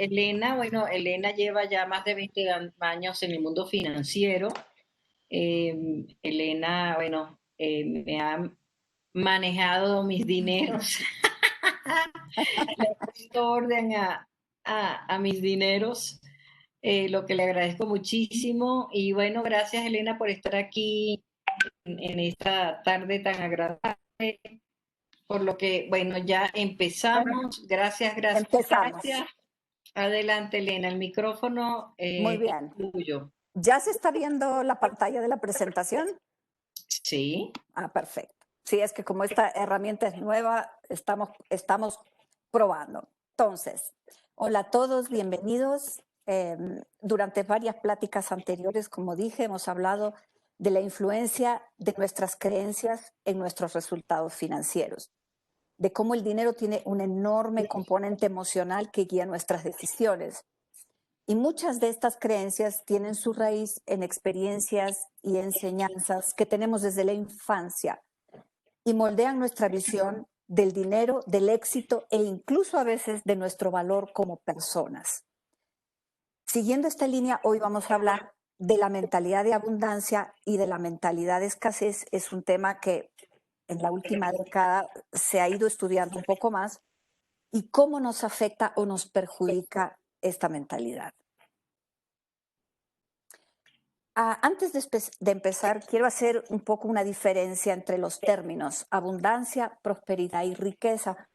Elena, bueno, Elena lleva ya más de 20 años en el mundo financiero. Elena, bueno, me ha manejado mis dineros, le ha puesto orden a mis dineros, lo que le agradezco muchísimo. Y bueno, gracias Elena por estar aquí en esta tarde tan agradable. Por lo que, bueno, ya Bueno, empezamos. Gracias, gracias, empezamos. gracias. Adelante, Elena, el micrófono Muy es bien. tuyo. ¿Ya se está viendo la pantalla de la presentación? Sí. Perfecto. Sí, es que como esta herramienta es nueva, estamos probando. Entonces, hola a todos, bienvenidos. Durante varias pláticas anteriores, como dije, hemos hablado de la influencia de nuestras creencias en nuestros resultados financieros, de cómo el dinero tiene un enorme componente emocional que guía nuestras decisiones. Y muchas de estas creencias tienen su raíz en experiencias y enseñanzas que tenemos desde la infancia y moldean nuestra visión del dinero, del éxito e incluso a veces de nuestro valor como personas. Siguiendo esta línea, hoy vamos a hablar de la mentalidad de abundancia y de la mentalidad de escasez. Es un tema que en la última década se ha ido estudiando un poco más y cómo nos afecta o nos perjudica esta mentalidad. Antes de empezar, quiero hacer un poco una diferencia entre los términos abundancia, prosperidad y riqueza.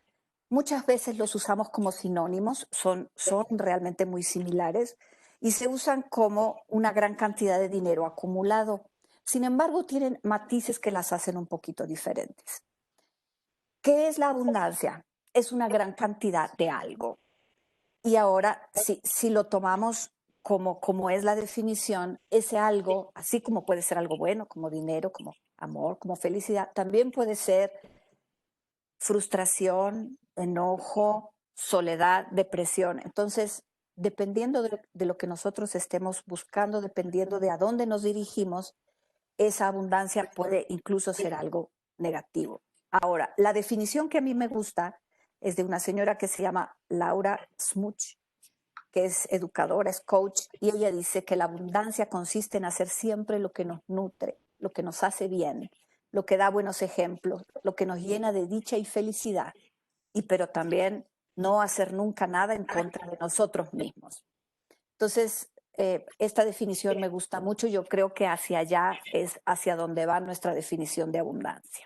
Muchas veces los usamos como sinónimos, son realmente muy similares y se usan como una gran cantidad de dinero acumulado. Sin embargo, tienen matices que las hacen un poquito diferentes. ¿Qué es la abundancia? Es una gran cantidad de algo. Y ahora, si lo tomamos como es la definición, ese algo, así como puede ser algo bueno, como dinero, como amor, como felicidad, también puede ser frustración, enojo, soledad, depresión. Entonces, dependiendo de lo que nosotros estemos buscando, dependiendo de a dónde nos dirigimos, esa abundancia puede incluso ser algo negativo. Ahora, la definición que a mí me gusta es de una señora que se llama Laura Smuch, que es educadora, es coach, y ella dice que la abundancia consiste en hacer siempre lo que nos nutre, lo que nos hace bien, lo que da buenos ejemplos, lo que nos llena de dicha y felicidad, pero también no hacer nunca nada en contra de nosotros mismos. Entonces, esta definición me gusta mucho, yo creo que hacia allá es hacia donde va nuestra definición de abundancia.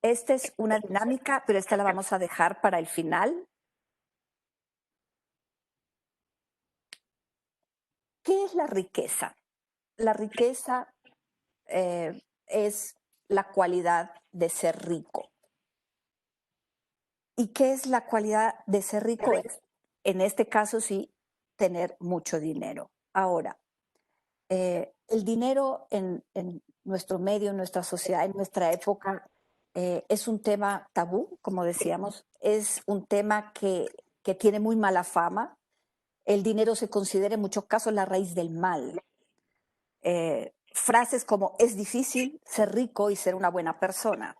Esta es una dinámica, pero esta la vamos a dejar para el final. ¿Qué es la riqueza? La riqueza es la cualidad de ser rico. ¿Y qué es la cualidad de ser rico? Es, en este caso sí, tener mucho dinero. Ahora, el dinero en nuestro medio, en nuestra sociedad, en nuestra época, es un tema tabú, como decíamos, es un tema que tiene muy mala fama. El dinero se considera en muchos casos la raíz del mal. Frases como es difícil ser rico y ser una buena persona.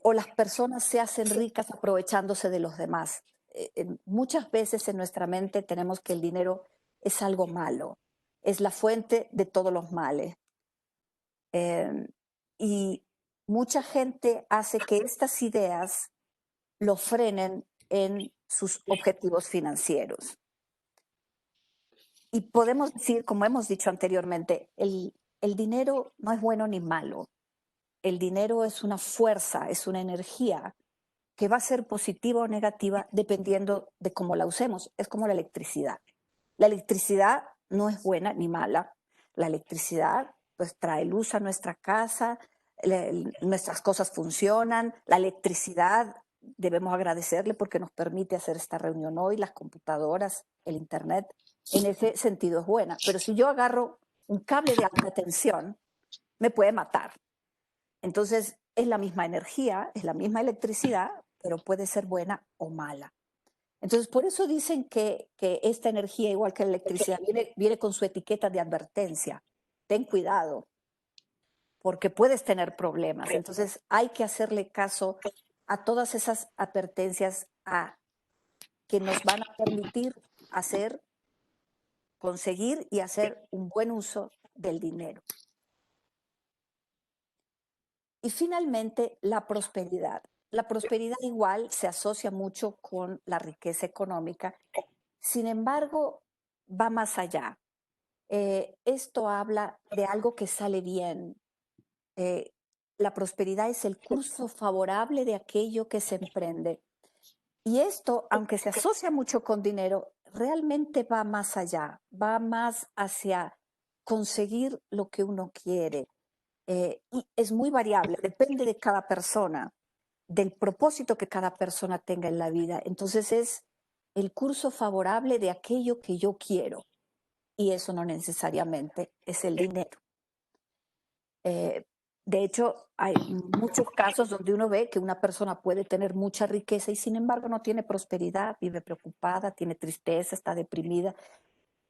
O las personas se hacen ricas aprovechándose de los demás. Muchas veces en nuestra mente tenemos que el dinero es algo malo, es la fuente de todos los males. Eh, y mucha gente hace que estas ideas lo frenen en sus objetivos financieros. Y podemos decir, como hemos dicho anteriormente, el dinero no es bueno ni malo. El dinero es una fuerza, es una energía que va a ser positiva o negativa dependiendo de cómo la usemos. Es como la electricidad. La electricidad no es buena ni mala. La electricidad pues trae luz a nuestra casa, nuestras cosas funcionan. La electricidad debemos agradecerle porque nos permite hacer esta reunión hoy, las computadoras, el internet. En ese sentido es buena. Pero si yo agarro un cable de alta tensión, me puede matar. Entonces, es la misma energía, es la misma electricidad, pero puede ser buena o mala. Entonces, por eso dicen que esta energía, igual que la electricidad, viene con su etiqueta de advertencia. Ten cuidado. porque puedes tener problemas. Entonces hay que hacerle caso a todas esas advertencias que nos van a permitir hacer, conseguir y hacer un buen uso del dinero. Y finalmente, la prosperidad. La prosperidad igual se asocia mucho con la riqueza económica. Sin embargo, va más allá. Esto habla de algo que sale bien. Eh, la prosperidad es el curso favorable de aquello que se emprende. Y esto, aunque se asocia mucho con dinero, realmente va más allá, va más hacia conseguir lo que uno quiere. Y es muy variable, depende de cada persona, del propósito que cada persona tenga en la vida. Entonces es el curso favorable de aquello que yo quiero. Y eso no necesariamente es el dinero. Eh, de hecho, hay muchos casos donde uno ve que una persona puede tener mucha riqueza y sin embargo no tiene prosperidad, vive preocupada, tiene tristeza, está deprimida.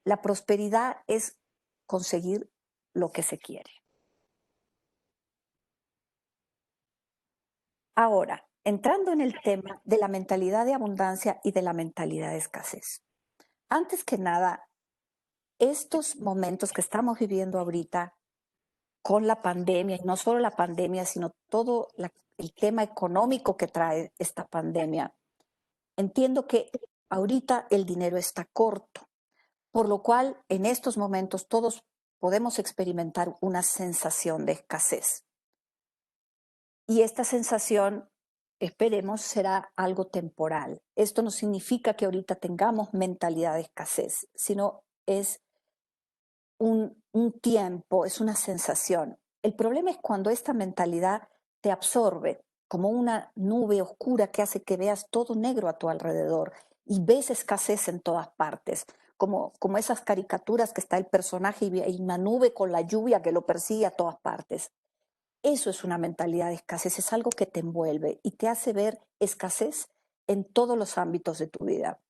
La prosperidad es conseguir lo que se quiere. Ahora, entrando en el tema de la mentalidad de abundancia y de la mentalidad de escasez. Antes que nada, estos momentos que estamos viviendo ahorita con la pandemia, y no solo la pandemia, sino todo el tema económico que trae esta pandemia, entiendo que ahorita el dinero está corto, por lo cual en estos momentos todos podemos experimentar una sensación de escasez. Y esta sensación, esperemos, será algo temporal. Esto no significa que ahorita tengamos mentalidad de escasez, sino es un tiempo, es una sensación. El problema es cuando esta mentalidad te absorbe como una nube oscura que hace que veas todo negro a tu alrededor y ves escasez en todas partes, como esas caricaturas que está el personaje y hay una nube con la lluvia que lo persigue a todas partes. Eso es una mentalidad de escasez, es algo que te envuelve y te hace ver escasez en todos los ámbitos de tu vida.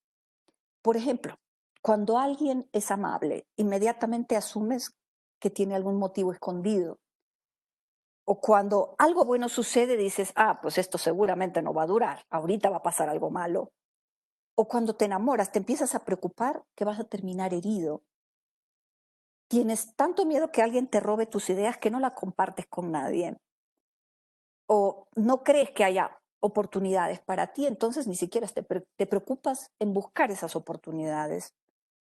Por ejemplo, cuando alguien es amable, inmediatamente asumes que tiene algún motivo escondido. O cuando algo bueno sucede, dices, ah, pues esto seguramente no va a durar, ahorita va a pasar algo malo. O cuando te enamoras, te empiezas a preocupar que vas a terminar herido. Tienes tanto miedo que alguien te robe tus ideas que no las compartes con nadie. O no crees que haya oportunidades para ti, entonces ni siquiera te preocupas en buscar esas oportunidades.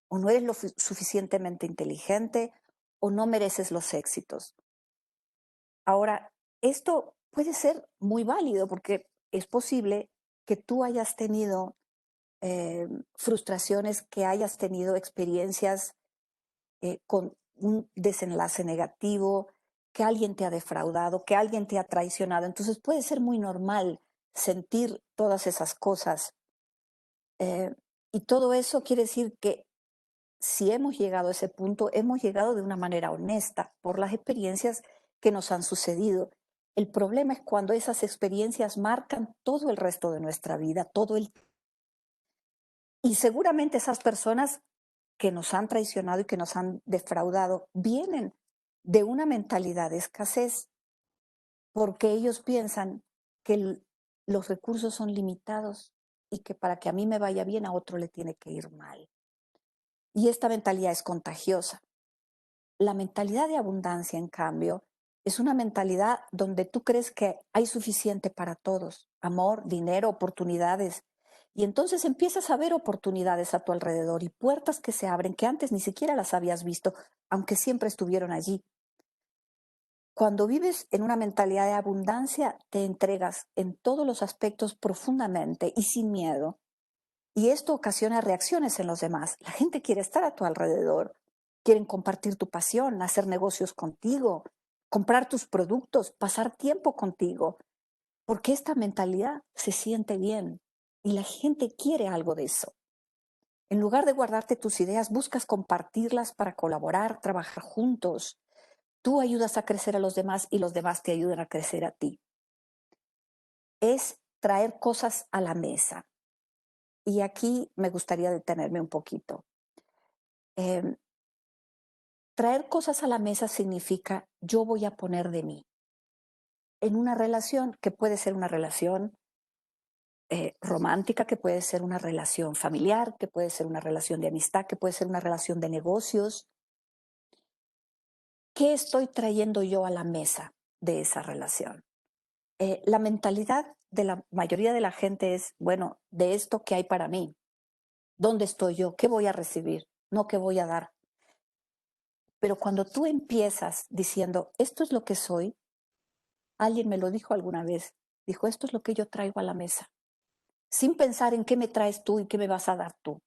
O no eres lo suficientemente inteligente o no mereces los éxitos. Ahora, esto puede ser muy válido porque es posible que tú hayas tenido frustraciones, que hayas tenido experiencias con un desenlace negativo, que alguien te ha defraudado, que alguien te ha traicionado. Entonces puede ser muy normal sentir todas esas cosas. eh, y todo eso quiere decir que si hemos llegado a ese punto, hemos llegado de una manera honesta por las experiencias que nos han sucedido. El problema es cuando esas experiencias marcan todo el resto de nuestra vida, y seguramente esas personas que nos han traicionado y que nos han defraudado vienen de una mentalidad de escasez, porque ellos piensan que los recursos son limitados y que para que a mí me vaya bien, a otro le tiene que ir mal. Y esta mentalidad es contagiosa. La mentalidad de abundancia, en cambio, es una mentalidad donde tú crees que hay suficiente para todos, amor, dinero, oportunidades. Y entonces empiezas a ver oportunidades a tu alrededor y puertas que se abren que antes ni siquiera las habías visto, aunque siempre estuvieron allí. Cuando vives en una mentalidad de abundancia, te entregas en todos los aspectos profundamente y sin miedo. Y esto ocasiona reacciones en los demás. La gente quiere estar a tu alrededor, quieren compartir tu pasión, hacer negocios contigo, comprar tus productos, pasar tiempo contigo, porque esta mentalidad se siente bien y la gente quiere algo de eso. En lugar de guardarte tus ideas, buscas compartirlas para colaborar, trabajar juntos. Tú ayudas a crecer a los demás y los demás te ayudan a crecer a ti. Es traer cosas a la mesa. Y aquí me gustaría detenerme un poquito. Em, Traer cosas a la mesa significa yo voy a poner de mí. en una relación que puede ser una relación romántica, que puede ser una relación familiar, que puede ser una relación de amistad, que puede ser una relación de negocios. ¿Qué estoy trayendo yo a la mesa de esa relación? La mentalidad de la mayoría de la gente es, bueno, de esto que hay para mí, ¿dónde estoy yo? ¿Qué voy a recibir? No qué voy a dar. Pero cuando tú empiezas diciendo, esto es lo que soy, alguien me lo dijo alguna vez, dijo, esto es lo que yo traigo a la mesa, sin pensar en qué me traes tú y qué me vas a dar tú.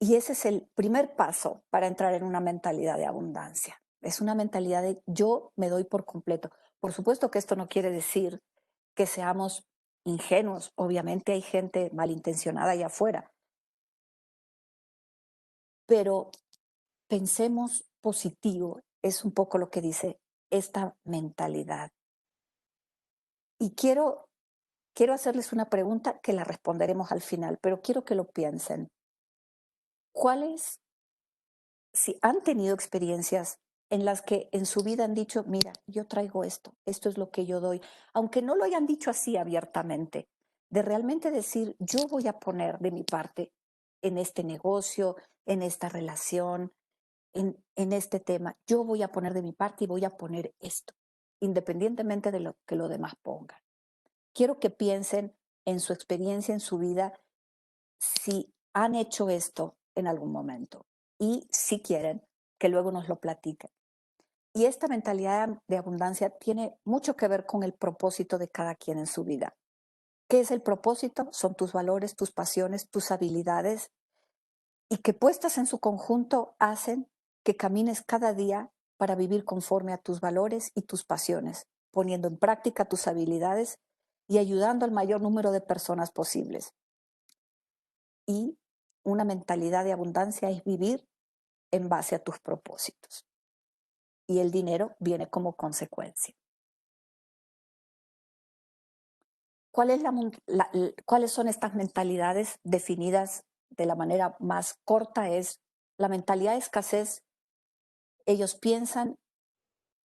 Y ese es el primer paso para entrar en una mentalidad de abundancia. Es una mentalidad de yo me doy por completo. Por supuesto que esto no quiere decir que seamos ingenuos. Obviamente hay gente malintencionada allá afuera, pero pensemos positivo. Es un poco lo que dice esta mentalidad. Y quiero hacerles una pregunta que la responderemos al final, pero quiero que lo piensen. ¿Cuáles, si han tenido experiencias en las que en su vida han dicho, mira, yo traigo esto, esto es lo que yo doy, aunque no lo hayan dicho así abiertamente, de realmente decir, yo voy a poner de mi parte en este negocio, en esta relación, en este tema, yo voy a poner de mi parte y voy a poner esto, independientemente de lo que los demás pongan. Quiero que piensen en su experiencia, en su vida, si han hecho esto en algún momento y si quieren, que luego nos lo platiquen. Y esta mentalidad de abundancia tiene mucho que ver con el propósito de cada quien en su vida. ¿Qué es el propósito? Son tus valores, tus pasiones, tus habilidades y que puestas en su conjunto hacen que camines cada día para vivir conforme a tus valores y tus pasiones, poniendo en práctica tus habilidades y ayudando al mayor número de personas posibles. Y una mentalidad de abundancia es vivir en base a tus propósitos. Y el dinero viene como consecuencia. ¿Cuáles son estas mentalidades definidas de la manera más corta? Es la mentalidad de escasez. Ellos piensan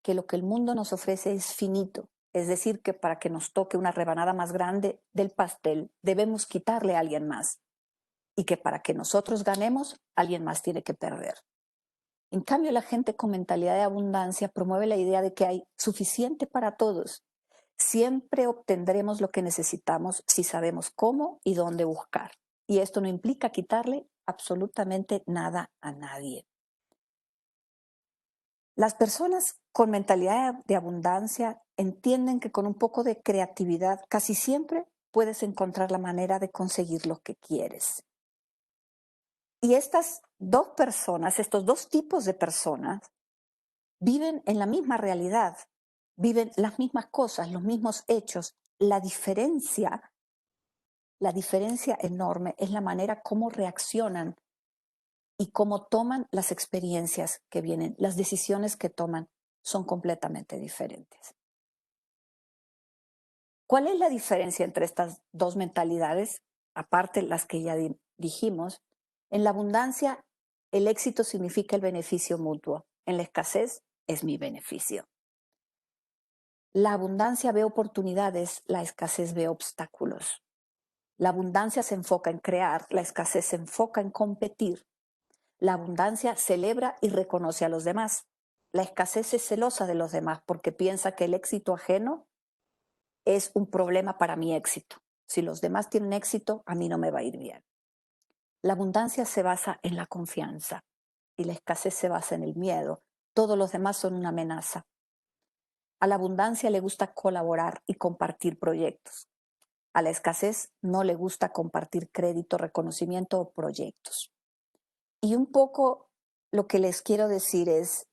que lo que el mundo nos ofrece es finito, es decir, que para que nos toque una rebanada más grande del pastel, debemos quitarle a alguien más y que para que nosotros ganemos, alguien más tiene que perder. En cambio, la gente con mentalidad de abundancia promueve la idea de que hay suficiente para todos. Siempre obtendremos lo que necesitamos si sabemos cómo y dónde buscar. Y esto no implica quitarle absolutamente nada a nadie. Las personas con mentalidad de abundancia entienden que con un poco de creatividad casi siempre puedes encontrar la manera de conseguir lo que quieres. Y estas dos personas, estos dos tipos de personas, viven en la misma realidad, viven las mismas cosas, los mismos hechos. La diferencia enorme es la manera como reaccionan y cómo toman las experiencias que vienen. Las decisiones que toman son completamente diferentes. ¿Cuál es la diferencia entre estas dos mentalidades? Aparte las que ya dijimos, en la abundancia el éxito significa el beneficio mutuo, en la escasez es mi beneficio. La abundancia ve oportunidades, la escasez ve obstáculos. La abundancia se enfoca en crear, la escasez se enfoca en competir. La abundancia celebra y reconoce a los demás. La escasez es celosa de los demás porque piensa que el éxito ajeno es un problema para mi éxito. Si los demás tienen éxito, a mí no me va a ir bien. La abundancia se basa en la confianza y la escasez se basa en el miedo. Todos los demás son una amenaza. A la abundancia le gusta colaborar y compartir proyectos. A la escasez no le gusta compartir crédito, reconocimiento o proyectos. Y un poco lo que les quiero decir es,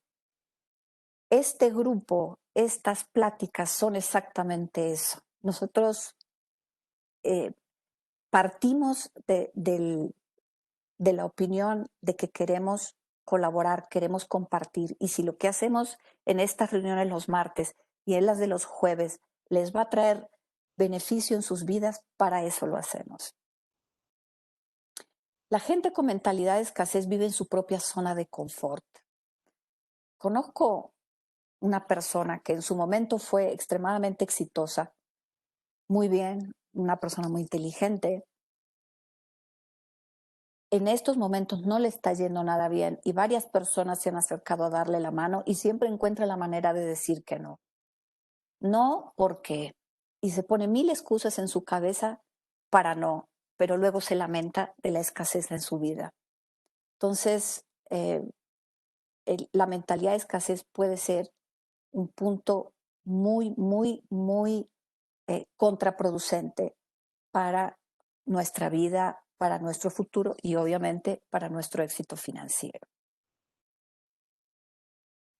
este grupo, estas pláticas son exactamente eso. Nosotros eh, partimos de la opinión de que queremos colaborar, queremos compartir. Y si lo que hacemos en estas reuniones los martes y en las de los jueves les va a traer beneficio en sus vidas, para eso lo hacemos. La gente con mentalidad de escasez vive en su propia zona de confort. Conozco una persona que en su momento fue extremadamente exitosa, muy bien, una persona muy inteligente, en estos momentos no le está yendo nada bien y varias personas se han acercado a darle la mano y siempre encuentra la manera de decir que no. No porque, y se pone mil excusas en su cabeza para no, pero luego se lamenta de la escasez en su vida. Entonces, la mentalidad de escasez puede ser un punto muy, muy, muy contraproducente para nuestra vida, para nuestro futuro y obviamente para nuestro éxito financiero.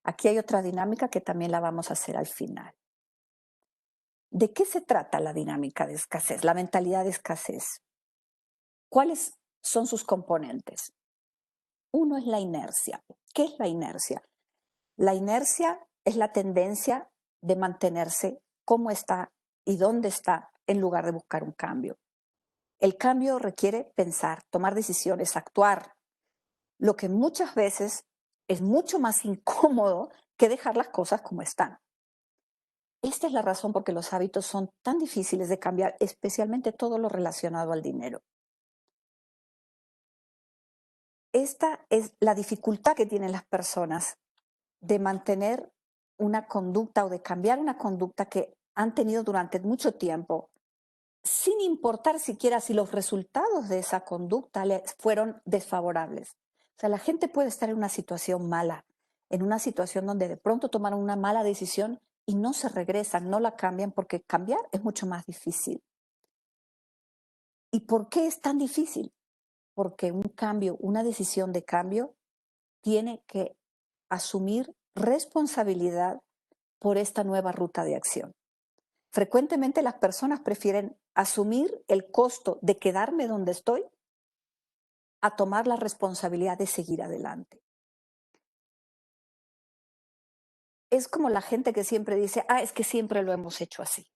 Aquí hay otra dinámica que también la vamos a hacer al final. ¿De qué se trata la dinámica de escasez, la mentalidad de escasez? ¿Cuáles son sus componentes? Uno es la inercia. ¿Qué es la inercia? La inercia es la tendencia de mantenerse como está y dónde está en lugar de buscar un cambio. El cambio requiere pensar, tomar decisiones, actuar, lo que muchas veces es mucho más incómodo que dejar las cosas como están. Esta es la razón por que los hábitos son tan difíciles de cambiar, especialmente todo lo relacionado al dinero. Esta es la dificultad que tienen las personas de mantener una conducta o de cambiar una conducta que han tenido durante mucho tiempo, sin importar siquiera si los resultados de esa conducta les fueron desfavorables. O sea, la gente puede estar en una situación mala, en una situación donde de pronto tomaron una mala decisión y no se regresan, no la cambian, porque cambiar es mucho más difícil. ¿Y por qué es tan difícil? Porque un cambio, una decisión de cambio, tiene que asumir responsabilidad por esta nueva ruta de acción. Frecuentemente las personas prefieren asumir el costo de quedarme donde estoy a tomar la responsabilidad de seguir adelante. Es como la gente que siempre dice, es que siempre lo hemos hecho así.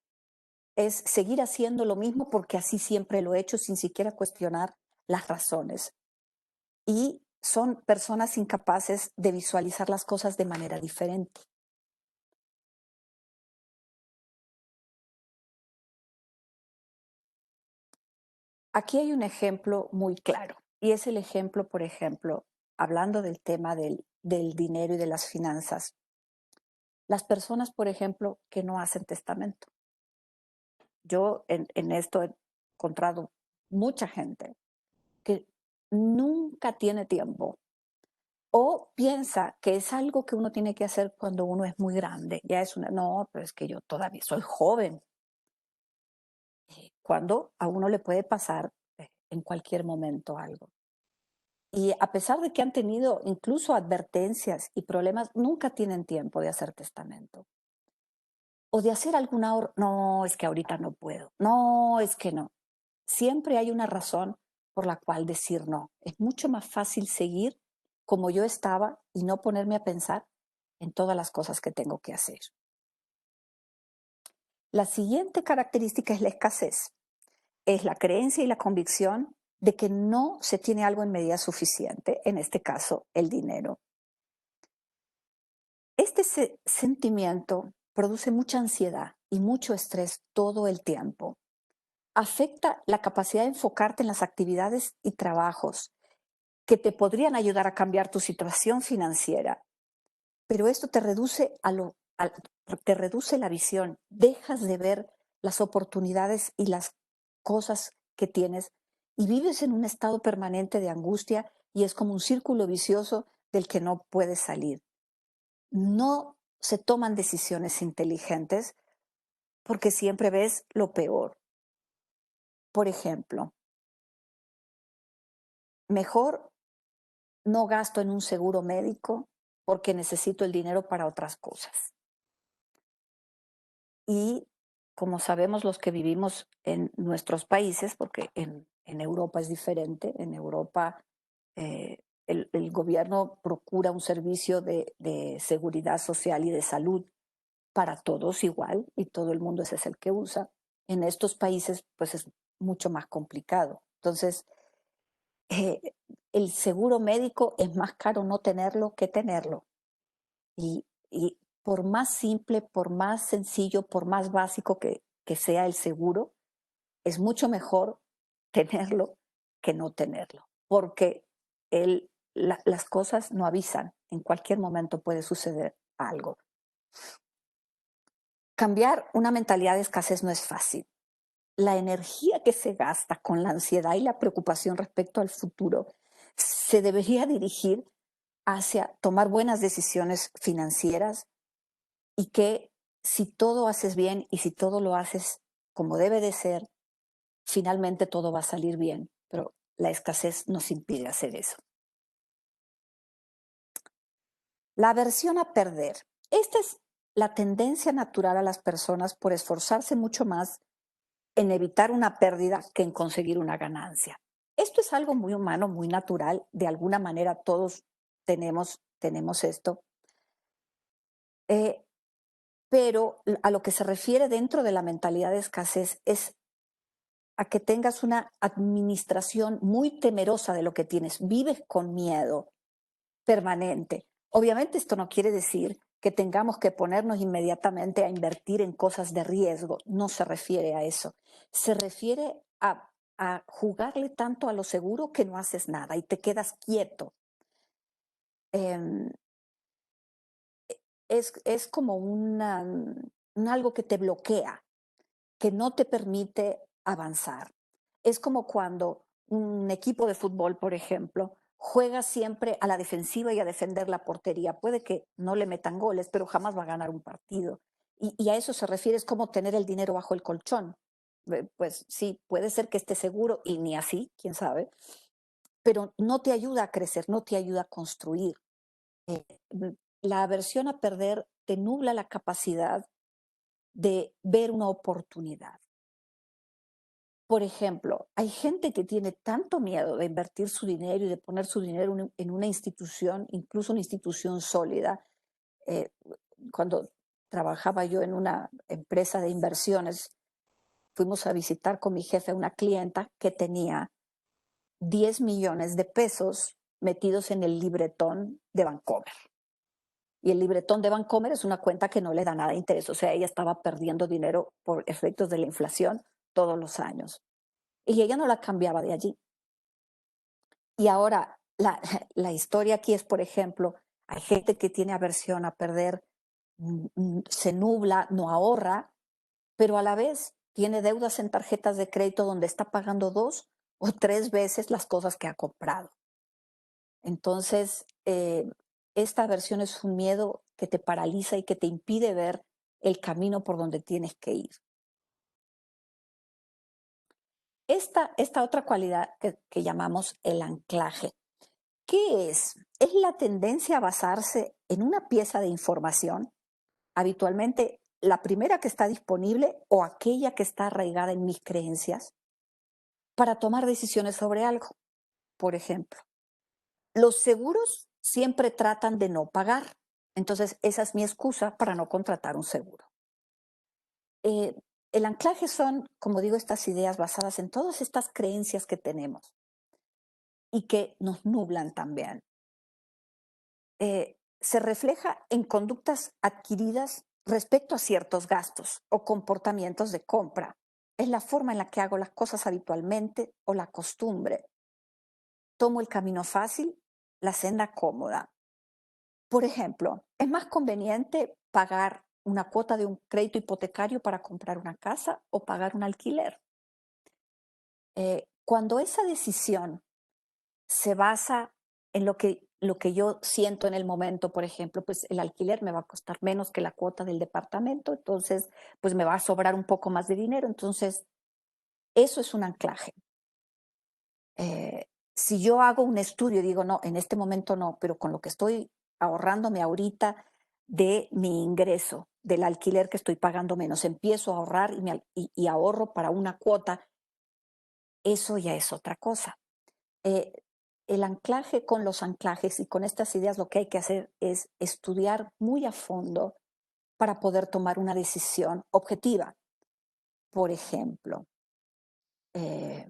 Es seguir haciendo lo mismo porque así siempre lo he hecho sin siquiera cuestionar las razones. Y son personas incapaces de visualizar las cosas de manera diferente. Aquí hay un ejemplo muy claro y es el ejemplo, por ejemplo, hablando del tema del dinero y de las finanzas. Las personas, por ejemplo, que no hacen testamento. Yo en esto he encontrado mucha gente que nunca tiene tiempo o piensa que es algo que uno tiene que hacer cuando uno es muy grande. Ya es una, no, pero es que yo todavía soy joven. Cuando a uno le puede pasar en cualquier momento algo. Y a pesar de que han tenido incluso advertencias y problemas, nunca tienen tiempo de hacer testamento. O de hacer algún ahorro. No, es que ahorita no puedo. No, es que no. Siempre hay una razón por la cual decir no. Es mucho más fácil seguir como yo estaba y no ponerme a pensar en todas las cosas que tengo que hacer. La siguiente característica es la escasez. Es la creencia y la convicción de que no se tiene algo en medida suficiente, en este caso, el dinero. Este sentimiento produce mucha ansiedad y mucho estrés todo el tiempo. Afecta la capacidad de enfocarte en las actividades y trabajos que te podrían ayudar a cambiar tu situación financiera, pero esto te reduce, te reduce la visión, dejas de ver las oportunidades y las cosas que tienes y vives en un estado permanente de angustia y es como un círculo vicioso del que no puedes salir. No se toman decisiones inteligentes porque siempre ves lo peor. Por ejemplo, mejor no gasto en un seguro médico porque necesito el dinero para otras cosas. Y como sabemos los que vivimos en nuestros países, porque en Europa es diferente, en Europa el gobierno procura un servicio de seguridad social y de salud para todos igual y todo el mundo ese es el que usa. En estos países pues es mucho más complicado. Entonces, eh, el seguro médico es más caro no tenerlo que tenerlo. Y por más simple, por más sencillo, por más básico que sea el seguro, es mucho mejor tenerlo que no tenerlo, porque las cosas no avisan, en cualquier momento puede suceder algo. Cambiar una mentalidad de escasez no es fácil. La energía que se gasta con la ansiedad y la preocupación respecto al futuro se debería dirigir hacia tomar buenas decisiones financieras y que si todo haces bien y si todo lo haces como debe de ser, finalmente todo va a salir bien, pero la escasez nos impide hacer eso. La aversión a perder. Esta es la tendencia natural a las personas por esforzarse mucho más en evitar una pérdida que en conseguir una ganancia. Esto es algo muy humano, muy natural. De alguna manera todos tenemos esto. Eh, pero a lo que se refiere dentro de la mentalidad de escasez es a que tengas una administración muy temerosa de lo que tienes. Vives con miedo permanente. Obviamente esto no quiere decir que tengamos que ponernos inmediatamente a invertir en cosas de riesgo. No se refiere a eso. Se refiere a jugarle tanto a lo seguro que no haces nada y te quedas quieto. Em, es como algo que te bloquea, que no te permite avanzar. Es como cuando un equipo de fútbol, por ejemplo, juega siempre a la defensiva y a defender la portería. Puede que no le metan goles, pero jamás va a ganar un partido. Y a eso se refiere, es como tener el dinero bajo el colchón. Pues sí, puede ser que esté seguro y ni así, quién sabe, pero no te ayuda a crecer, no te ayuda a construir. Eh, mm, la aversión a perder te nubla la capacidad de ver una oportunidad. Por ejemplo, hay gente que tiene tanto miedo de invertir su dinero y de poner su dinero en una institución, incluso una institución sólida. Eh, Cuando trabajaba yo en una empresa de inversiones, fuimos a visitar con mi jefe a una clienta que tenía 10 millones de pesos metidos en el libretón de Bancomer. Y el libretón de Bancomer es una cuenta que no le da nada de interés, o sea, ella estaba perdiendo dinero por efectos de la inflación todos los años. Y ella no la cambiaba de allí. Y ahora, la historia aquí es, por ejemplo, hay gente que tiene aversión a perder, se nubla, no ahorra, pero a la vez tiene deudas en tarjetas de crédito donde está pagando 2 o 3 veces las cosas que ha comprado. Entonces, esta aversión es un miedo que te paraliza y que te impide ver el camino por donde tienes que ir. Esta otra cualidad que llamamos el anclaje. ¿Qué es? Es la tendencia a basarse en una pieza de información, habitualmente la primera que está disponible o aquella que está arraigada en mis creencias, para tomar decisiones sobre algo. Por ejemplo, los seguros siempre tratan de no pagar. Entonces, esa es mi excusa para no contratar un seguro. Eh, el anclaje son, como digo, estas ideas basadas en todas estas creencias que tenemos y que nos nublan también. Se refleja en conductas adquiridas respecto a ciertos gastos o comportamientos de compra. Es la forma en la que hago las cosas habitualmente o la costumbre. Tomo el camino fácil, la senda cómoda. Por ejemplo, es más conveniente pagar una cuota de un crédito hipotecario para comprar una casa o pagar un alquiler. Cuando esa decisión se basa en lo que yo siento en el momento, por ejemplo, pues el alquiler me va a costar menos que la cuota del departamento, entonces pues me va a sobrar un poco más de dinero, entonces eso es un anclaje. Si yo hago un estudio y digo, no, en este momento no, pero con lo que estoy ahorrándome ahorita de mi ingreso, del alquiler que estoy pagando menos, empiezo a ahorrar y ahorro para una cuota, eso ya es otra cosa. eh, el anclaje con los anclajes y con estas ideas lo que hay que hacer es estudiar muy a fondo para poder tomar una decisión objetiva. Por ejemplo, eh,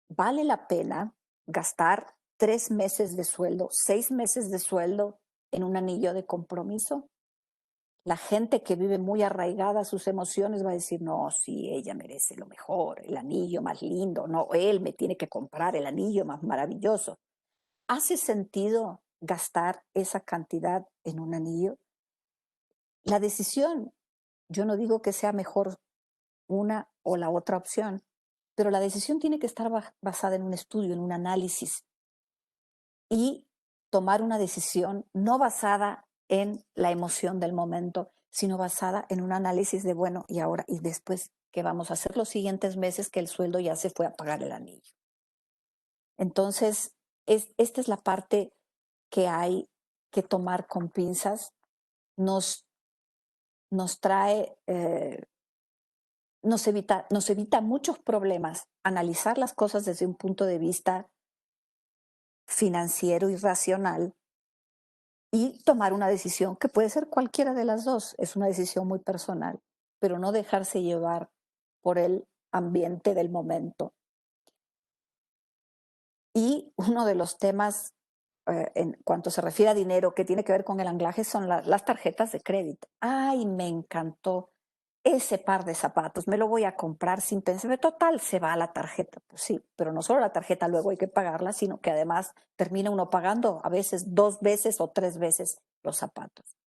¿vale la pena gastar 3 meses de sueldo, 6 meses de sueldo en un anillo de compromiso? La gente que vive muy arraigada a sus emociones va a decir, no, sí, ella merece lo mejor, el anillo más lindo, no, él me tiene que comprar el anillo más maravilloso. ¿Hace sentido gastar esa cantidad en un anillo? La decisión, yo no digo que sea mejor una o la otra opción, pero la decisión tiene que estar basada en un estudio, en un análisis y tomar una decisión no basada en la emoción del momento, sino basada en un análisis de, bueno, y ahora, y después, ¿qué vamos a hacer los siguientes meses que el sueldo ya se fue a pagar el anillo? Entonces, esta es la parte que hay que tomar con pinzas. Nos, nos trae, nos evita muchos problemas analizar las cosas desde un punto de vista financiero y racional y tomar una decisión que puede ser cualquiera de las dos. Es una decisión muy personal, pero no dejarse llevar por el ambiente del momento. Y uno de los temas en cuanto se refiere a dinero que tiene que ver con el anclaje son las tarjetas de crédito. Ay, me encantó ese par de zapatos, me lo voy a comprar sin pensar, total, se va a la tarjeta. Pues sí, pero no solo la tarjeta luego hay que pagarla, sino que además termina uno pagando a veces 2 veces o 3 veces los zapatos.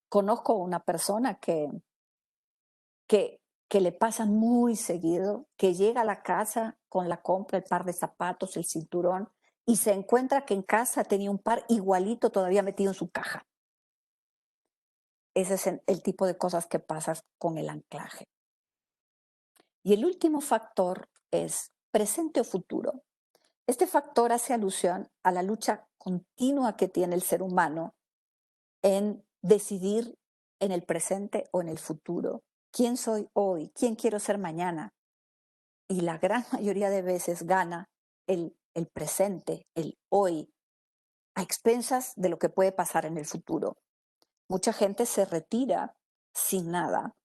Conozco una persona que le pasa muy seguido, que llega a la casa con la compra, el par de zapatos, el cinturón, y se encuentra que en casa tenía un par igualito todavía metido en su caja. Ese es el tipo de cosas que pasa con el anclaje. Y el último factor es presente o futuro. Este factor hace alusión a la lucha continua que tiene el ser humano en decidir en el presente o en el futuro. ¿Quién soy hoy? ¿Quién quiero ser mañana? Y la gran mayoría de veces gana el presente, el hoy, a expensas de lo que puede pasar en el futuro. Mucha gente se retira sin nada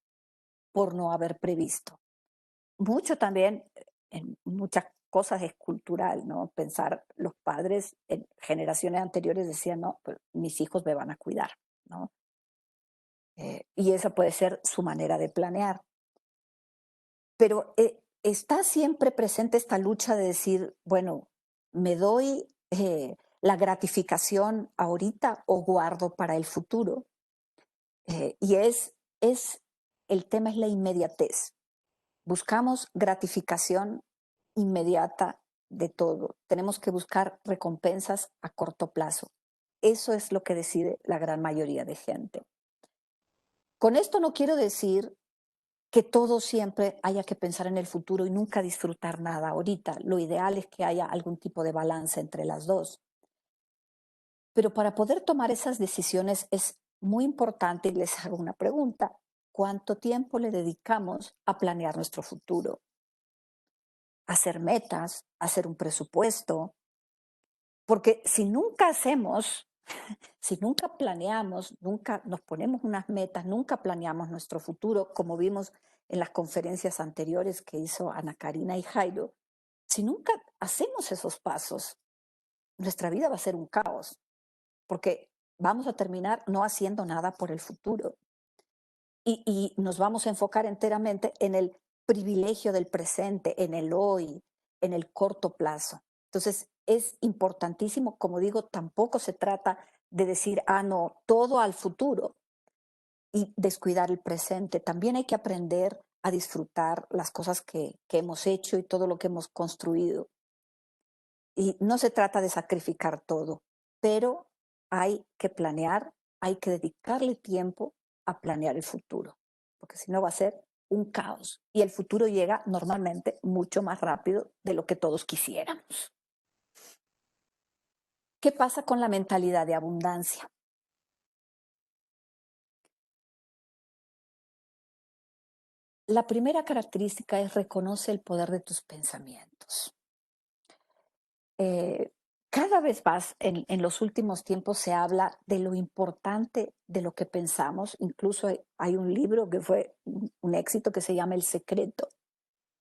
por no haber previsto. Mucho también, en muchas cosas es cultural, ¿no? Pensar, los padres en generaciones anteriores decían, no, pues mis hijos me van a cuidar, ¿no? Y esa puede ser su manera de planear. Pero está siempre presente esta lucha de decir, bueno, ¿me doy la gratificación ahorita o guardo para el futuro? Y el tema es la inmediatez. Buscamos gratificación inmediata de todo. Tenemos que buscar recompensas a corto plazo. Eso es lo que decide la gran mayoría de gente. Con esto no quiero decir que todo siempre haya que pensar en el futuro y nunca disfrutar nada ahorita. Lo ideal es que haya algún tipo de balance entre las dos. Pero para poder tomar esas decisiones es muy importante, y les hago una pregunta, ¿cuánto tiempo le dedicamos a planear nuestro futuro? Hacer metas, hacer un presupuesto, porque si nunca hacemos, si nunca planeamos, nunca nos ponemos unas metas, nunca planeamos nuestro futuro, como vimos en las conferencias anteriores que hizo Ana Karina y Jairo, si nunca hacemos esos pasos, nuestra vida va a ser un caos, porque vamos a terminar no haciendo nada por el futuro y nos vamos a enfocar enteramente en el privilegio del presente, en el hoy, en el corto plazo. Entonces, es importantísimo, como digo, tampoco se trata de decir, ah, no, todo al futuro y descuidar el presente. También hay que aprender a disfrutar las cosas que hemos hecho y todo lo que hemos construido. Y no se trata de sacrificar todo, pero hay que planear, hay que dedicarle tiempo a planear el futuro, porque si no va a ser un caos. Y el futuro llega normalmente mucho más rápido de lo que todos quisiéramos. ¿Qué pasa con la mentalidad de abundancia? La primera característica es reconoce el poder de tus pensamientos. eh, Cada vez más en los últimos tiempos se habla de lo importante de lo que pensamos. Incluso hay un libro que fue un éxito que se llama El Secreto.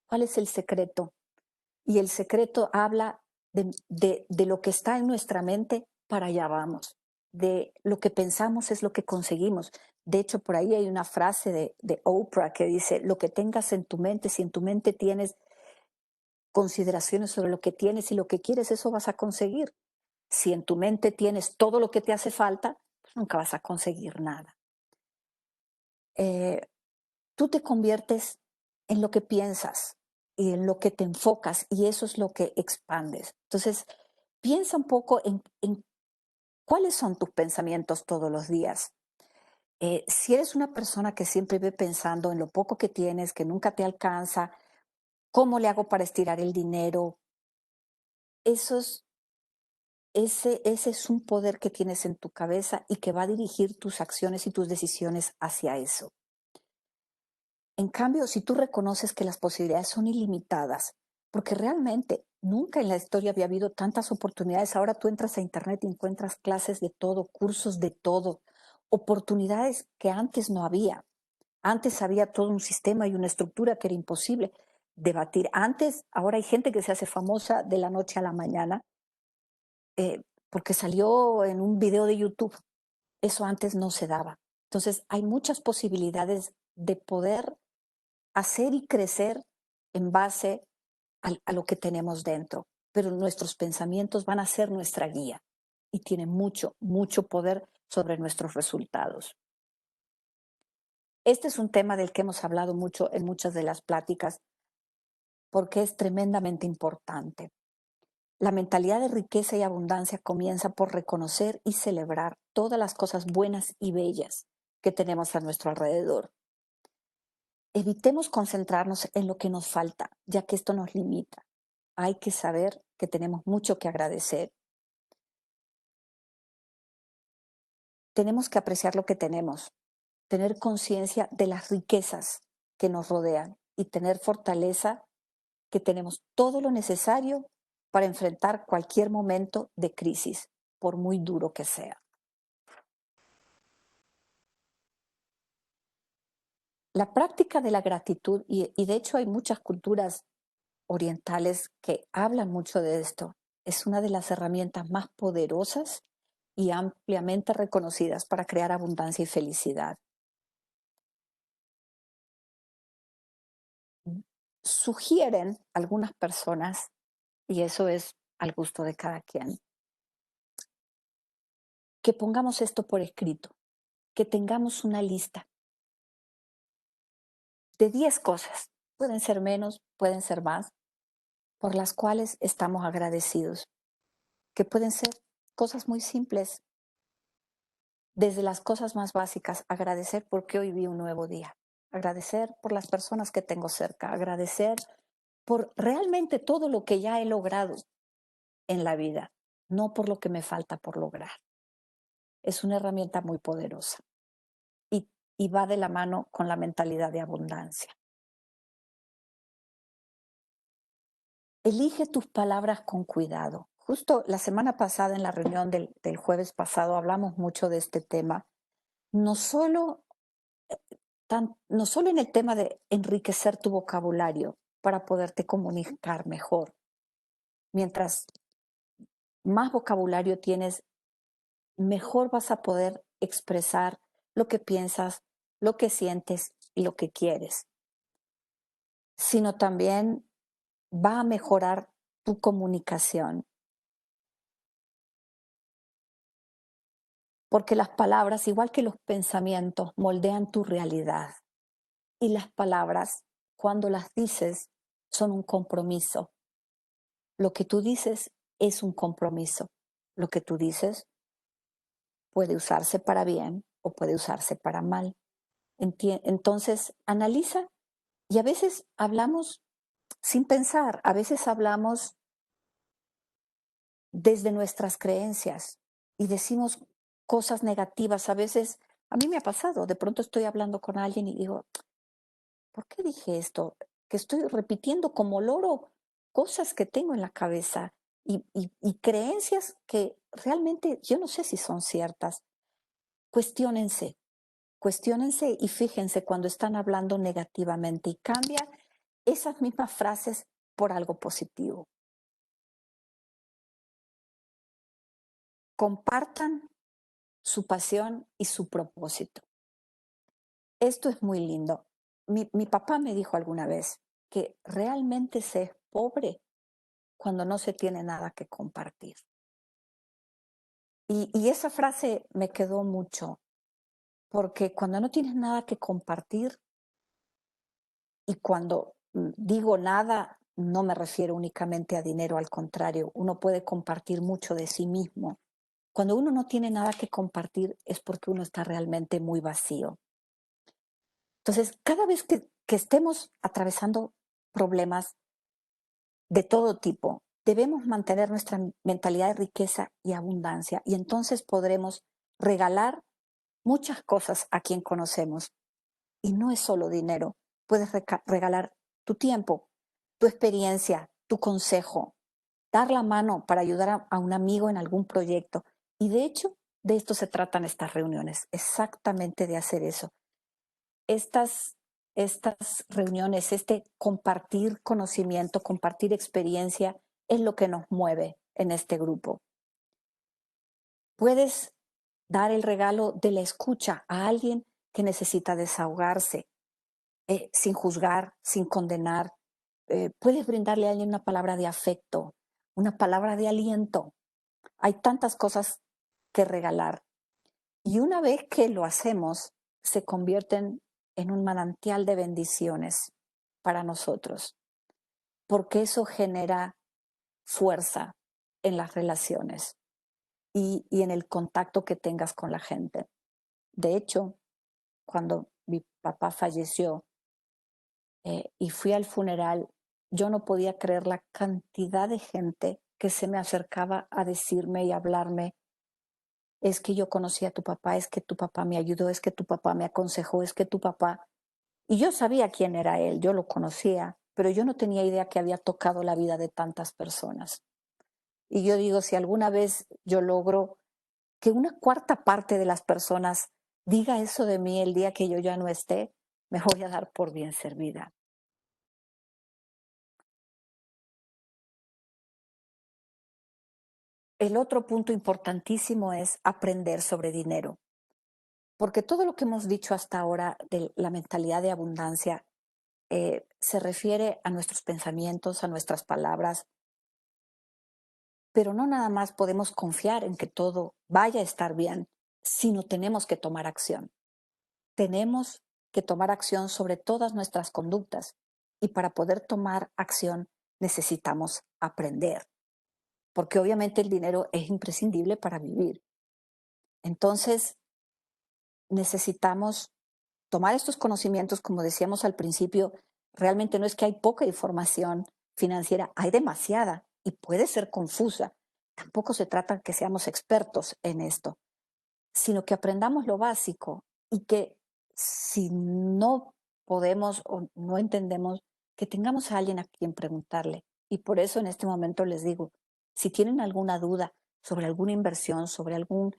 ¿Cuál es el secreto? Y el secreto habla de lo que está en nuestra mente, para allá vamos. De lo que pensamos es lo que conseguimos. De hecho, por ahí hay una frase de Oprah que dice, lo que tengas en tu mente, si en tu mente tienes consideraciones sobre lo que tienes y lo que quieres, eso vas a conseguir. Si en tu mente tienes todo lo que te hace falta, pues nunca vas a conseguir nada. Eh, Tú te conviertes en lo que piensas y en lo que te enfocas y eso es lo que expandes. Entonces, piensa un poco en cuáles son tus pensamientos todos los días. Si eres una persona que siempre ve pensando en lo poco que tienes, que nunca te alcanza, cómo le hago para estirar el dinero, eso es, ese es un poder que tienes en tu cabeza y que va a dirigir tus acciones y tus decisiones hacia eso. En cambio, si tú reconoces que las posibilidades son ilimitadas, porque realmente nunca en la historia había habido tantas oportunidades, ahora tú entras a internet y encuentras clases de todo, cursos de todo, oportunidades que antes no había. Antes había todo un sistema y una estructura que era imposible debatir. Antes, ahora hay gente que se hace famosa de la noche a la mañana porque salió en un video de YouTube. Eso antes no se daba. Entonces, hay muchas posibilidades de poder hacer y crecer en base a lo que tenemos dentro, pero nuestros pensamientos van a ser nuestra guía y tienen mucho, mucho poder sobre nuestros resultados. Este es un tema del que hemos hablado mucho en muchas de las pláticas porque es tremendamente importante. La mentalidad de riqueza y abundancia comienza por reconocer y celebrar todas las cosas buenas y bellas que tenemos a nuestro alrededor. Evitemos concentrarnos en lo que nos falta, ya que esto nos limita. Hay que saber que tenemos mucho que agradecer. Tenemos que apreciar lo que tenemos, tener conciencia de las riquezas que nos rodean y tener fortaleza que tenemos todo lo necesario para enfrentar cualquier momento de crisis, por muy duro que sea. La práctica de la gratitud, y de hecho hay muchas culturas orientales que hablan mucho de esto, es una de las herramientas más poderosas y ampliamente reconocidas para crear abundancia y felicidad. Sugieren algunas personas, y eso es al gusto de cada quien, que pongamos esto por escrito, que tengamos una lista de 10 cosas, pueden ser menos, pueden ser más, por las cuales estamos agradecidos, que pueden ser cosas muy simples, desde las cosas más básicas, agradecer porque hoy vi un nuevo día, agradecer por las personas que tengo cerca, agradecer por realmente todo lo que ya he logrado en la vida, no por lo que me falta por lograr. Es una herramienta muy poderosa y, y va de la mano con la mentalidad de abundancia. Elige tus palabras con cuidado. Justo la semana pasada, en la reunión del jueves pasado, hablamos mucho de este tema. No solo, no solo en el tema de enriquecer tu vocabulario para poderte comunicar mejor. Mientras más vocabulario tienes, mejor vas a poder expresar lo que piensas, lo que sientes y lo que quieres, sino también va a mejorar tu comunicación, porque las palabras, igual que los pensamientos, moldean tu realidad y las palabras, cuando las dices, son un compromiso. Lo que tú dices es un compromiso. Lo que tú dices puede usarse para bien o puede usarse para mal. Entonces, analiza y a veces hablamos sin pensar, a veces hablamos desde nuestras creencias y decimos cosas negativas. A veces, a mí me ha pasado, de pronto estoy hablando con alguien y digo, ¿por qué dije esto? Que estoy repitiendo como loro cosas que tengo en la cabeza y creencias que realmente yo no sé si son ciertas. Cuestiónense, cuestiónense y fíjense cuando están hablando negativamente y cambia esas mismas frases por algo positivo. Compartan su pasión y su propósito. Esto es muy lindo. Mi papá me dijo alguna vez que realmente se es pobre cuando no se tiene nada que compartir. Y esa frase me quedó mucho, porque cuando no tienes nada que compartir, y cuando digo nada, no me refiero únicamente a dinero, al contrario, uno puede compartir mucho de sí mismo. Cuando uno no tiene nada que compartir es porque uno está realmente muy vacío. Entonces, cada vez que estemos atravesando problemas de todo tipo, debemos mantener nuestra mentalidad de riqueza y abundancia y entonces podremos regalar muchas cosas a quien conocemos. Y no es solo dinero, puedes regalar tu tiempo, tu experiencia, tu consejo, dar la mano para ayudar a un amigo en algún proyecto. Y de hecho, de esto se tratan estas reuniones, exactamente de hacer eso. Estas, estas reuniones, este compartir conocimiento, compartir experiencia, es lo que nos mueve en este grupo. Puedes dar el regalo de la escucha a alguien que necesita desahogarse, sin juzgar, sin condenar. Puedes brindarle a alguien una palabra de afecto, una palabra de aliento. Hay tantas cosas que regalar. Y una vez que lo hacemos, se convierten en un manantial de bendiciones para nosotros, porque eso genera fuerza en las relaciones y en el contacto que tengas con la gente. De hecho, cuando mi papá falleció y fui al funeral, yo no podía creer la cantidad de gente que se me acercaba a decirme y hablarme: es que yo conocí a tu papá, es que tu papá me ayudó, es que tu papá me aconsejó, es que tu papá... Y yo sabía quién era él, yo lo conocía, pero yo no tenía idea que había tocado la vida de tantas personas. Y yo digo, si alguna vez yo logro que una cuarta parte de las personas diga eso de mí el día que yo ya no esté, me voy a dar por bien servida. El otro punto importantísimo es aprender sobre dinero, porque todo lo que hemos dicho hasta ahora de la mentalidad de abundancia se refiere a nuestros pensamientos, a nuestras palabras, pero no nada más podemos confiar en que todo vaya a estar bien, sino tenemos que tomar acción. Tenemos que tomar acción sobre todas nuestras conductas y para poder tomar acción necesitamos aprender, porque obviamente el dinero es imprescindible para vivir. Entonces, necesitamos tomar estos conocimientos, como decíamos al principio, realmente no es que hay poca información financiera, hay demasiada y puede ser confusa. Tampoco se trata de que seamos expertos en esto, sino que aprendamos lo básico y que si no podemos o no entendemos, que tengamos a alguien a quien preguntarle. Y por eso en este momento les digo, si tienen alguna duda sobre alguna inversión, sobre algún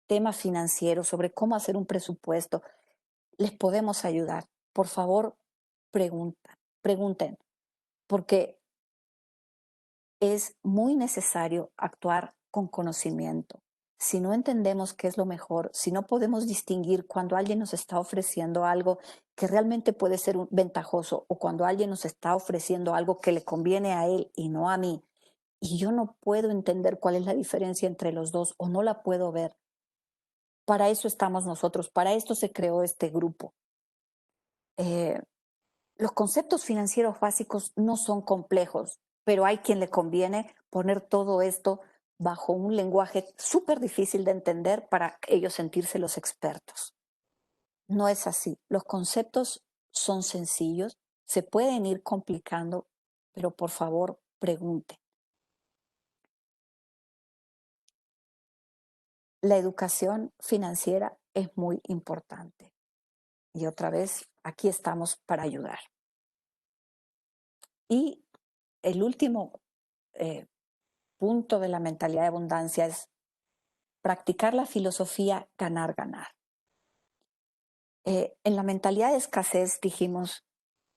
tema financiero, sobre cómo hacer un presupuesto, les podemos ayudar. Por favor, pregunten, porque es muy necesario actuar con conocimiento. Si no entendemos qué es lo mejor, si no podemos distinguir cuando alguien nos está ofreciendo algo que realmente puede ser ventajoso o cuando alguien nos está ofreciendo algo que le conviene a él y no a mí, y yo no puedo entender cuál es la diferencia entre los dos o no la puedo ver, para eso estamos nosotros, para esto se creó este grupo. Eh, Los conceptos financieros básicos no son complejos, pero hay quien le conviene poner todo esto bajo un lenguaje súper difícil de entender para ellos sentirse los expertos. No es así. Los conceptos son sencillos, se pueden ir complicando, pero por favor pregunte. La educación financiera es muy importante. Y otra vez, aquí estamos para ayudar. Y el último eh, punto de la mentalidad de abundancia es practicar la filosofía ganar, ganar. En la mentalidad de escasez dijimos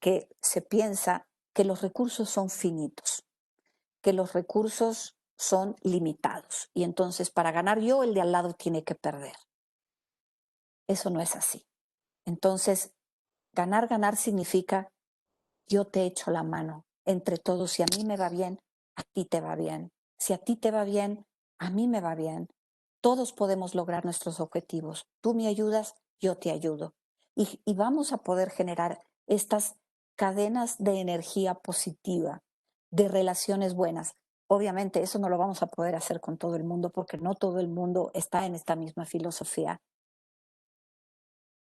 que se piensa que los recursos son finitos, que los recursos son limitados y entonces para ganar yo el de al lado tiene que perder. Eso no es así. Entonces Ganar, ganar significa yo te echo la mano entre todos. Si a mí me va bien, a ti te va bien. Si a ti te va bien, a mí me va bien. Todos podemos lograr nuestros objetivos. Tú me ayudas, yo te ayudo. Y vamos a poder generar estas cadenas de energía positiva, de relaciones buenas. Obviamente eso no lo vamos a poder hacer con todo el mundo porque no todo el mundo está en esta misma filosofía.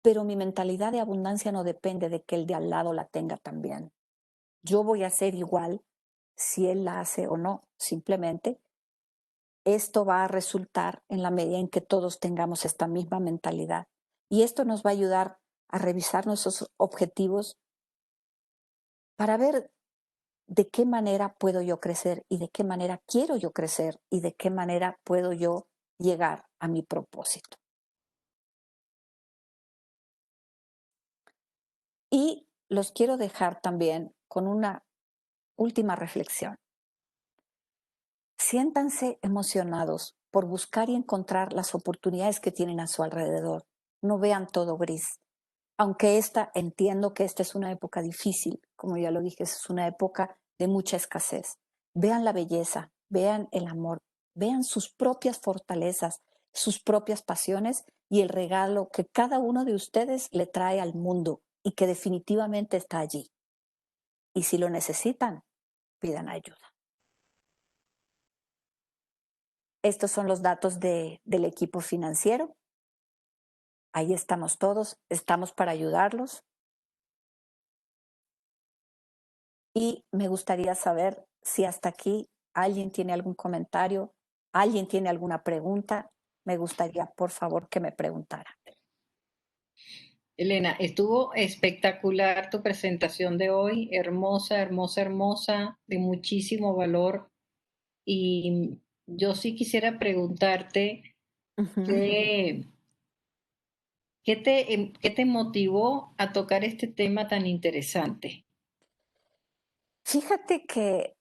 Pero mi mentalidad de abundancia no depende de que el de al lado la tenga también. Yo voy a ser igual si él la hace o no. Simplemente esto va a resultar en la medida en que todos tengamos esta misma mentalidad. Y esto nos va a ayudar a revisar nuestros objetivos para ver de qué manera puedo yo crecer y de qué manera quiero yo crecer y de qué manera puedo yo llegar a mi propósito. Y los quiero dejar también con una última reflexión. Siéntanse emocionados por buscar y encontrar las oportunidades que tienen a su alrededor. No vean todo gris. Aunque entiendo que esta es una época difícil, como ya lo dije, es una época de mucha escasez. Vean la belleza, vean el amor, vean sus propias fortalezas, sus propias pasiones y el regalo que cada uno de ustedes le trae al mundo y que definitivamente está allí. Y si lo necesitan, pidan ayuda. Estos son los datos del equipo financiero. Ahí estamos todos, estamos para ayudarlos. Y me gustaría saber si hasta aquí alguien tiene algún comentario, alguien tiene alguna pregunta. Me gustaría, por favor, que me preguntara. Elena, estuvo espectacular tu presentación de hoy, hermosa, hermosa, hermosa, de muchísimo valor. Y yo sí quisiera preguntarte Ujú. qué, qué te motivó a tocar este tema tan interesante. Fíjate que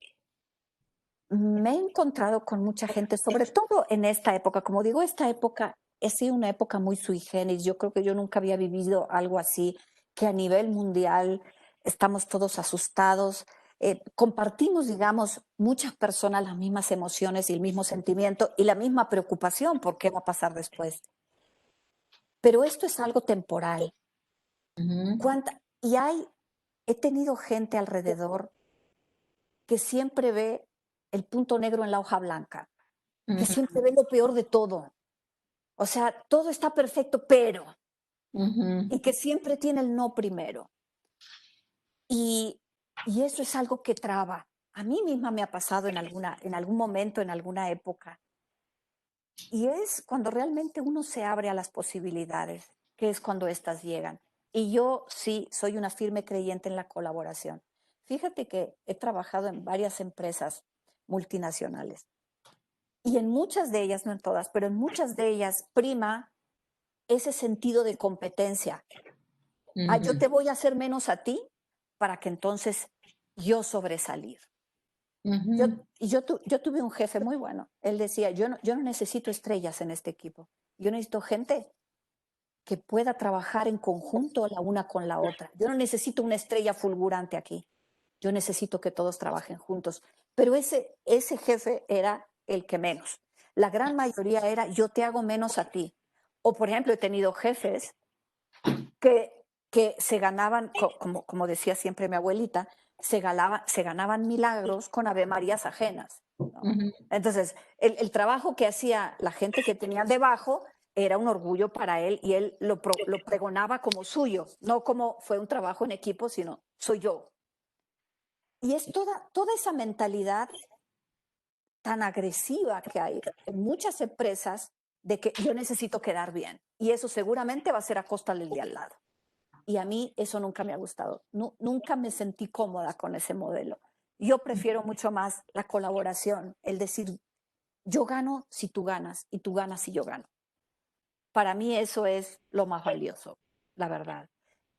me he encontrado con mucha gente, sobre todo en esta época. Como digo, esta época ha sido una época muy sui generis. Yo creo que yo nunca había vivido algo así, que a nivel mundial estamos todos asustados. Compartimos, digamos, muchas personas las mismas emociones y el mismo sentimiento y la misma preocupación por qué va a pasar después. Pero esto es algo temporal. Ujú, Y he tenido gente alrededor que siempre ve el punto negro en la hoja blanca, que ujú, siempre ve lo peor de todo. O sea, todo está perfecto, pero, ujú. y que siempre tiene el no primero. Y, y eso es algo que traba. A mí misma me ha pasado en algún momento, en alguna época. Y es cuando realmente uno se abre a las posibilidades, que es cuando éstas llegan. Y yo sí soy una firme creyente en la colaboración. Fíjate que he trabajado en varias empresas multinacionales y en muchas de ellas, no en todas, pero en muchas de ellas prima ese sentido de competencia. Ah, yo Ujú, te voy a hacer menos a ti para que entonces yo sobresalir. Yo, ujú, yo tuve un jefe muy bueno. Él decía, yo no necesito estrellas en este equipo. Yo necesito gente que pueda trabajar en conjunto la una con la otra. Yo no necesito una estrella fulgurante aquí. Yo necesito que todos trabajen juntos. Pero ese jefe era el que menos. La gran mayoría era yo te hago menos a ti. O, por ejemplo, he tenido jefes que se ganaban, como decía siempre mi abuelita, se ganaban milagros con Ave Marías ajenas, ¿no? ujú. Entonces, el trabajo que hacía la gente que tenía debajo era un orgullo para él y él lo pregonaba como suyo, no como fue un trabajo en equipo, sino soy yo. Y es toda esa mentalidad tan agresiva que hay en muchas empresas de que yo necesito quedar bien. Y eso seguramente va a ser a costa del de al lado. Y a mí eso nunca me ha gustado. Nunca me sentí cómoda con ese modelo. Yo prefiero mucho más la colaboración, el decir, yo gano si tú ganas y tú ganas si yo gano. Para mí eso es lo más valioso, la verdad.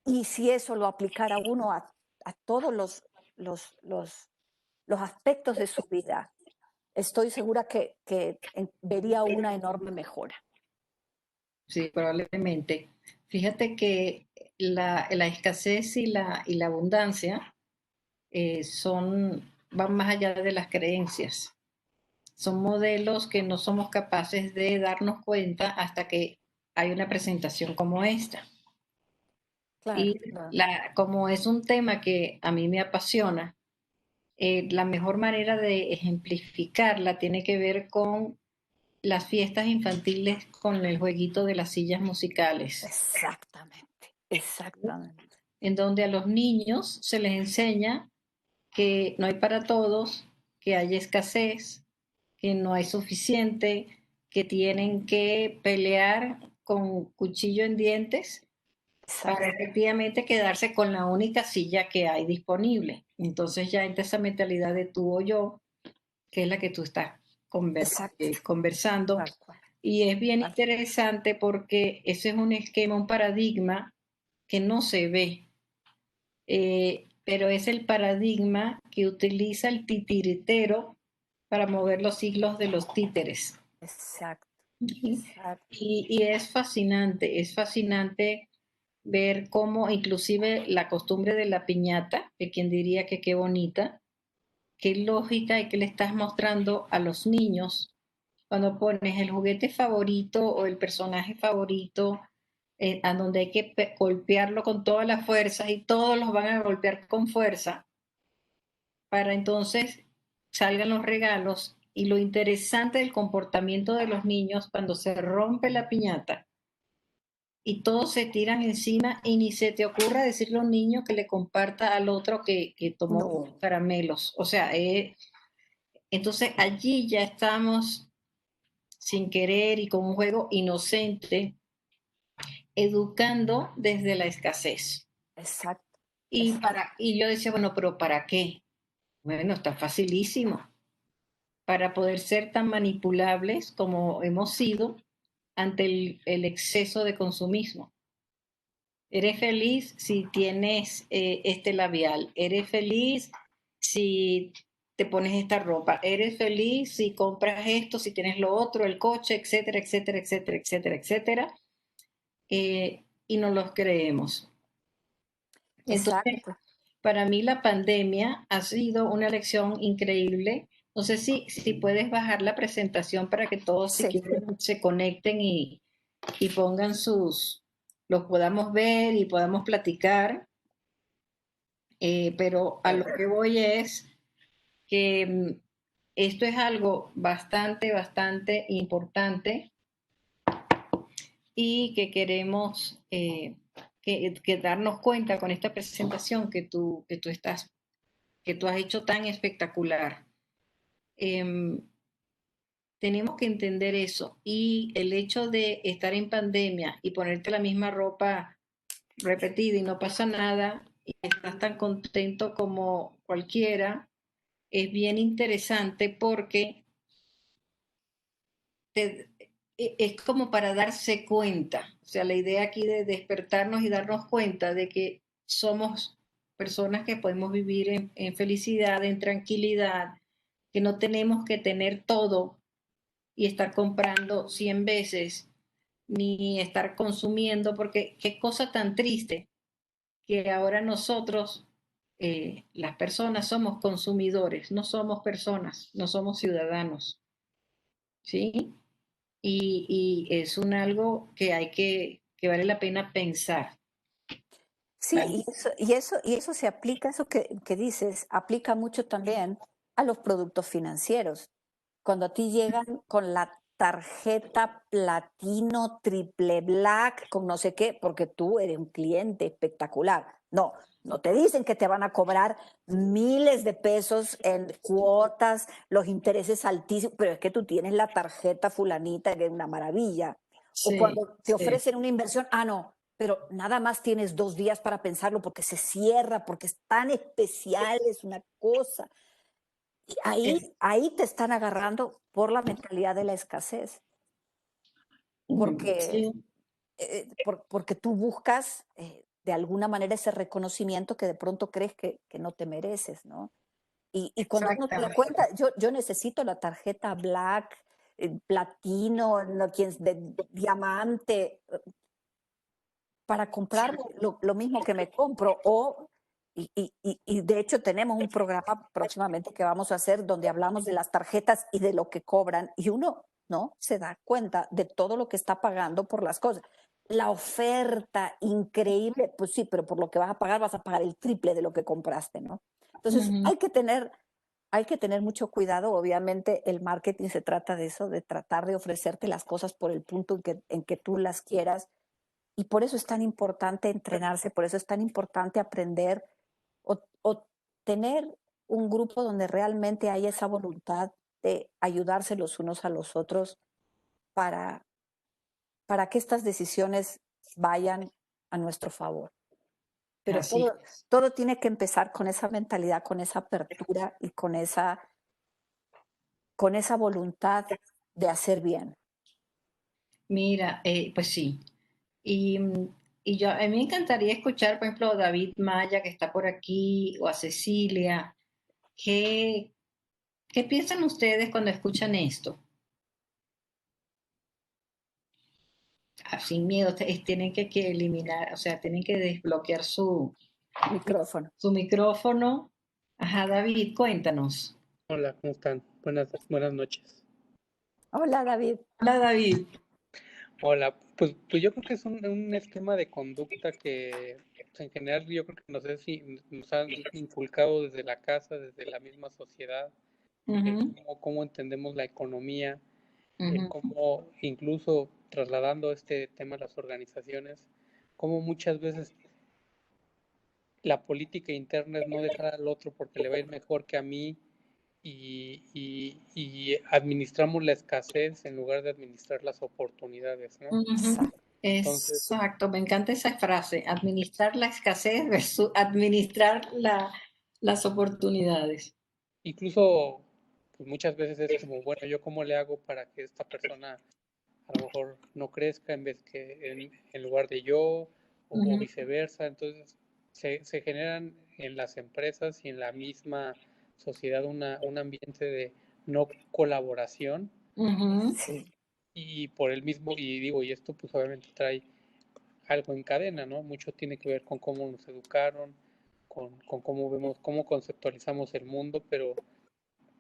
Y si eso lo aplicara uno a todos los, los aspectos de su vida, estoy segura que vería una enorme mejora. Sí, probablemente. Fíjate que la escasez y la abundancia van más allá de las creencias. Son modelos que no somos capaces de darnos cuenta hasta que hay una presentación como esta. Claro, Y claro. como es un tema que a mí me apasiona, la mejor manera de ejemplificarla tiene que ver con las fiestas infantiles con el jueguito de las sillas musicales, Exactamente, exactamente. en donde a los niños se les enseña que no hay para todos, que hay escasez, que no hay suficiente, que tienen que pelear con cuchillo en dientes para Exacto. efectivamente quedarse con la única silla que hay disponible. Entonces ya entra esa mentalidad de tú o yo, que es la que tú estás Exacto. conversando. Tal cual, Y es bien tal cual. interesante porque ese es un esquema, un paradigma que no se ve, pero es el paradigma que utiliza el titiritero para mover los hilos de los títeres. Exacto, Y, exacto. y es fascinante ver cómo inclusive la costumbre de la piñata, que quien diría que qué bonita, qué lógica y que le estás mostrando a los niños cuando pones el juguete favorito o el personaje favorito, a donde hay que golpearlo con toda la fuerza y todos los van a golpear con fuerza para entonces salgan los regalos. Y lo interesante del comportamiento de los niños cuando se rompe la piñata y todos se tiran encima y ni se te ocurra decirle a un niño que le comparta al otro que tomó No, caramelos. O sea, entonces allí ya estamos sin querer y con un juego inocente, educando desde la escasez. exacto, Y, exacto. y yo decía, bueno, pero ¿para qué? Bueno, está facilísimo. Para poder ser tan manipulables como hemos sido ante el exceso de consumismo. Eres feliz si tienes este labial, eres feliz si te pones esta ropa, eres feliz si compras esto, si tienes lo otro, el coche, etcétera, etcétera, etcétera, etcétera, etcétera, y no los creemos. Entonces, Exacto. para mí la pandemia ha sido una lección increíble. No sé si puedes bajar la presentación para que todos, si Sí, quieren, se conecten y pongan los podamos ver y podamos platicar. Pero a lo que voy es que esto es algo bastante, bastante importante y que queremos que darnos cuenta con esta presentación que tú has hecho tan espectacular. Em, Tenemos que entender eso y el hecho de estar en pandemia y ponerte la misma ropa repetida y no pasa nada y estás tan contento como cualquiera, es bien interesante porque te- es como para darse cuenta. O sea, la idea aquí de despertarnos y darnos cuenta de que somos personas que podemos vivir en felicidad, en tranquilidad, que no tenemos que tener todo y estar comprando 100 veces, ni estar consumiendo, porque qué cosa tan triste que ahora nosotros, las personas, somos consumidores, no somos personas, no somos ciudadanos, ¿sí? Y es un algo que que vale la pena pensar, sí, ¿vale? y eso se aplica, eso que dices, aplica mucho también a los productos financieros. Cuando a ti llegan con la tarjeta platino, triple black, con no sé qué, porque tú eres un cliente espectacular. No, no te dicen que te van a cobrar miles de pesos en cuotas, los intereses altísimos, pero es que tú tienes la tarjeta fulanita, que es una maravilla. O Sí, cuando te sí, ofrecen una inversión, no, pero nada más tienes 2 días para pensarlo porque se cierra, porque es tan especial, es una cosa. Y ahí, es- ahí te están agarrando por la mentalidad de la escasez, porque, sí, porque tú buscas de alguna manera ese reconocimiento que de pronto crees que no te mereces, ¿no? Y cuando uno se da exactamente. cuenta, yo necesito la tarjeta black, platino, no, de diamante, para comprar lo mismo que me compro y de hecho tenemos un programa próximamente que vamos a hacer donde hablamos de las tarjetas y de lo que cobran y uno no se da cuenta de todo lo que está pagando por las cosas. La oferta increíble, pues sí, pero por lo que vas a pagar el triple de lo que compraste, ¿no? Entonces Ujú, hay que tener mucho cuidado. Obviamente el marketing se trata de eso, de tratar de ofrecerte las cosas por el punto en que tú las quieras y por eso es tan importante entrenarse, por eso es tan importante aprender o tener un grupo donde realmente hay esa voluntad de ayudarse los unos a los otros para, para que estas decisiones vayan a nuestro favor. Pero así es. todo tiene que empezar con esa mentalidad, con esa apertura y con esa voluntad de hacer bien. Mira, pues sí. Y, a mí me encantaría escuchar, por ejemplo, a David Maya, que está por aquí, o a Cecilia. ¿Qué, qué piensan ustedes cuando escuchan esto? Ah, sin miedo, tienen que eliminar, o sea, tienen que desbloquear Micrófono. su micrófono. Ajá, David, cuéntanos. Hola, ¿cómo están? Buenas noches. Hola, David. Hola, David. Hola, pues yo creo que es un esquema de conducta que pues, en general yo creo que no sé si nos han inculcado desde la casa, desde la misma sociedad, el Ujú, cómo entendemos la economía, el ujú, cómo incluso trasladando este tema a las organizaciones, cómo muchas veces la política interna es no dejar al otro porque le va a ir mejor que a mí y administramos la escasez en lugar de administrar las oportunidades, ¿no? ujú. Exacto. Entonces, Exacto, me encanta esa frase, administrar la escasez versus administrar las oportunidades. incluso pues muchas veces es como, bueno, ¿yo cómo le hago para que esta persona a lo mejor no crezca en vez que en lugar de yo o Ujú, viceversa? Entonces, se generan en las empresas y en la misma sociedad un ambiente de no colaboración ujú. Sí. y por el mismo, y digo, y esto pues obviamente trae algo en cadena, ¿no? Mucho tiene que ver con cómo nos educaron, con cómo vemos, cómo conceptualizamos el mundo, pero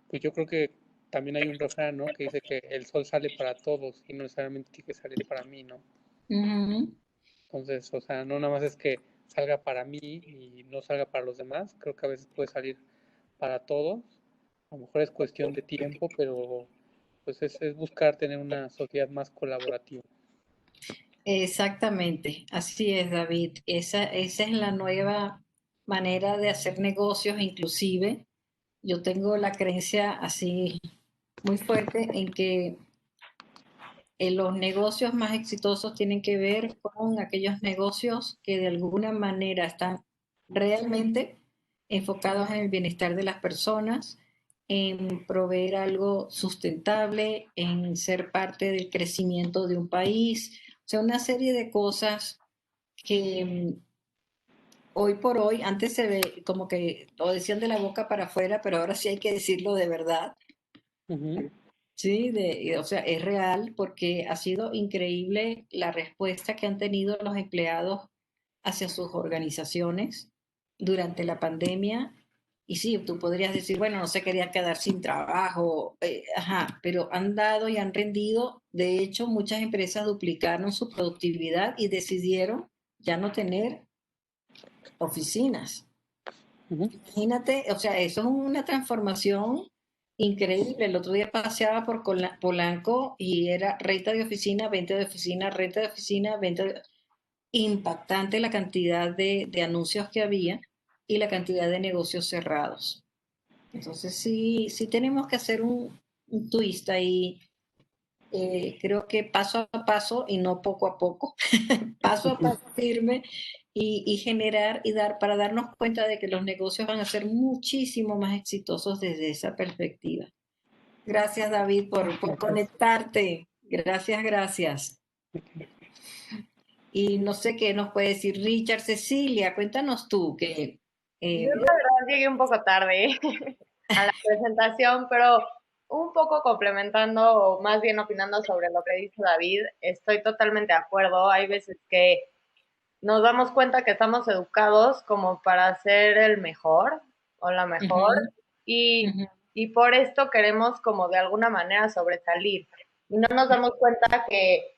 pues yo creo que también hay un refrán, ¿no? Que dice que el sol sale para todos y no necesariamente tiene que salir para mí, ¿no? Ujú. Entonces, o sea, no nada más es que salga para mí y no salga para los demás, creo que a veces puede salir para todos, a lo mejor es cuestión de tiempo, pero pues es buscar tener una sociedad más colaborativa. Exactamente, así es, David. Esa es la nueva manera de hacer negocios, inclusive. Yo tengo la creencia así muy fuerte en que los negocios más exitosos tienen que ver con aquellos negocios que de alguna manera están realmente enfocados en el bienestar de las personas, en proveer algo sustentable, en ser parte del crecimiento de un país, o sea, una serie de cosas que hoy por hoy, antes se ve como que lo decían de la boca para afuera, pero ahora sí hay que decirlo de verdad. Ujú, Sí, o sea, es real porque ha sido increíble la respuesta que han tenido los empleados hacia sus organizaciones durante la pandemia. Y sí, tú podrías decir, bueno, no se querían quedar sin trabajo, ajá, pero han dado y han rendido. De hecho, muchas empresas duplicaron su productividad y decidieron ya no tener oficinas. ujú. Imagínate, o sea, eso es una transformación increíble. El otro día paseaba por Polanco y era renta de oficina, venta de oficina, renta de oficina, impactante la cantidad de anuncios que había y la cantidad de negocios cerrados. Entonces sí, sí tenemos que hacer un twist ahí. Creo que paso a paso y no poco a poco, paso a paso firme y generar y dar para darnos cuenta de que los negocios van a ser muchísimo más exitosos desde esa perspectiva. Gracias, David, por conectarte. Gracias, gracias. Y no sé qué nos puede decir Richard, Cecilia, cuéntanos tú que Yo eh, la verdad llegué un poco tarde a la presentación, pero un poco complementando o más bien opinando sobre lo que dice David, estoy totalmente de acuerdo. Hay veces que nos damos cuenta que estamos educados como para ser el mejor o la mejor y, Ujú. y por esto queremos como de alguna manera sobresalir. Y no nos damos cuenta que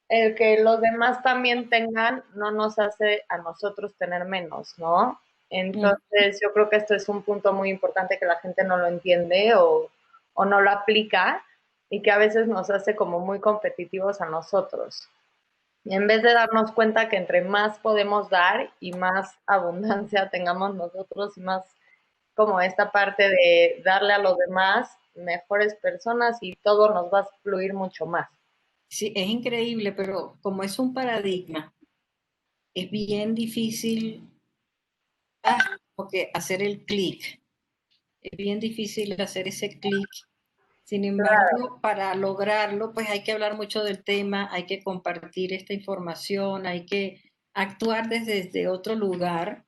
el que los demás también tengan no nos hace a nosotros tener menos, ¿no? Entonces yo creo que esto es un punto muy importante que la gente no lo entiende o no lo aplica y que a veces nos hace como muy competitivos a nosotros. Y en vez de darnos cuenta que entre más podemos dar y más abundancia tengamos nosotros y más como esta parte de darle a los demás mejores personas y todo nos va a fluir mucho más. Sí, es increíble, pero como es un paradigma, es bien difícil como que hacer el clic. Es bien difícil hacer ese clic. Sin embargo, para lograrlo, pues hay que hablar mucho del tema, hay que compartir esta información, hay que actuar desde otro lugar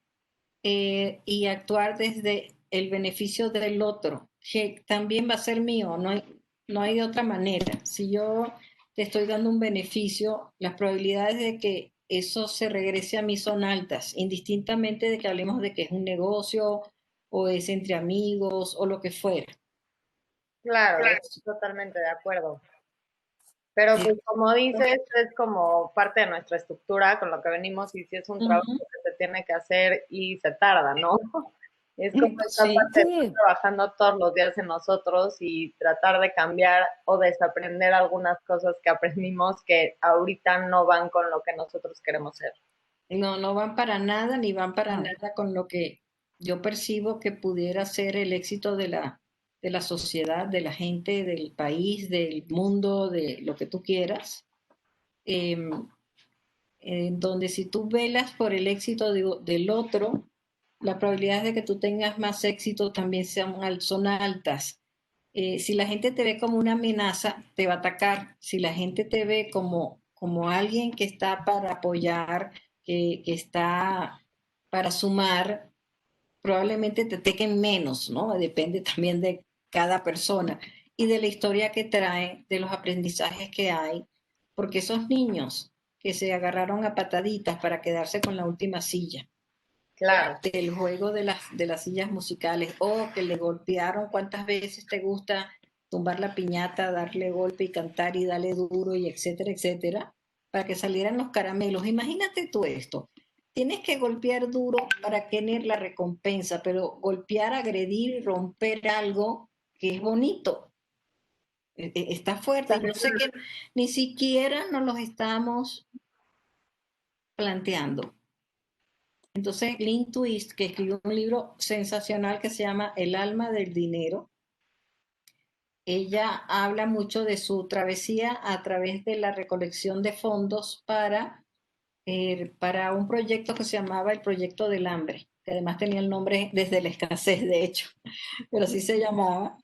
y actuar desde el beneficio del otro, que también va a ser mío, no hay de otra manera. Si yo te estoy dando un beneficio, las probabilidades de que eso se regrese a mí son altas, indistintamente de que hablemos de que es un negocio o es entre amigos o lo que fuera. Claro, estoy totalmente de acuerdo. Pero pues como dices, es como parte de nuestra estructura con lo que venimos y si es un trabajo Ujú. que se tiene que hacer y se tarda, ¿no? Es como esta Sí, parte de estar trabajando todos los días en nosotros y tratar de cambiar o desaprender algunas cosas que aprendimos que ahorita no van con lo que nosotros queremos ser. no, no van para nada, ni van para nada con lo que yo percibo que pudiera ser el éxito de la sociedad, de la gente, del país, del mundo, de lo que tú quieras. Em, en donde si tú velas por el éxito del otro, las probabilidades de que tú tengas más éxito también son altas. Si la gente te ve como una amenaza, te va a atacar. Si la gente te ve como alguien que está para apoyar, que está para sumar, probablemente te ataquen menos, ¿no? Depende también de cada persona y de la historia que trae, de los aprendizajes que hay, porque esos niños que se agarraron a pataditas para quedarse con la última silla, Claro. del juego de las sillas musicales, o que le golpearon, ¿cuántas veces te gusta tumbar la piñata, darle golpe y cantar y darle duro y etcétera, etcétera, para que salieran los caramelos? Imagínate tú esto. Tienes que golpear duro para tener la recompensa, pero golpear, agredir y romper algo que es bonito, está fuerte. Yo sé que ni siquiera nos los estamos planteando. Entonces, Lynn Twist, que escribió un libro sensacional que se llama El alma del dinero, ella habla mucho de su travesía a través de la recolección de fondos para un proyecto que se llamaba el Proyecto del Hambre, que además tenía el nombre desde la escasez, de hecho, pero así se llamaba.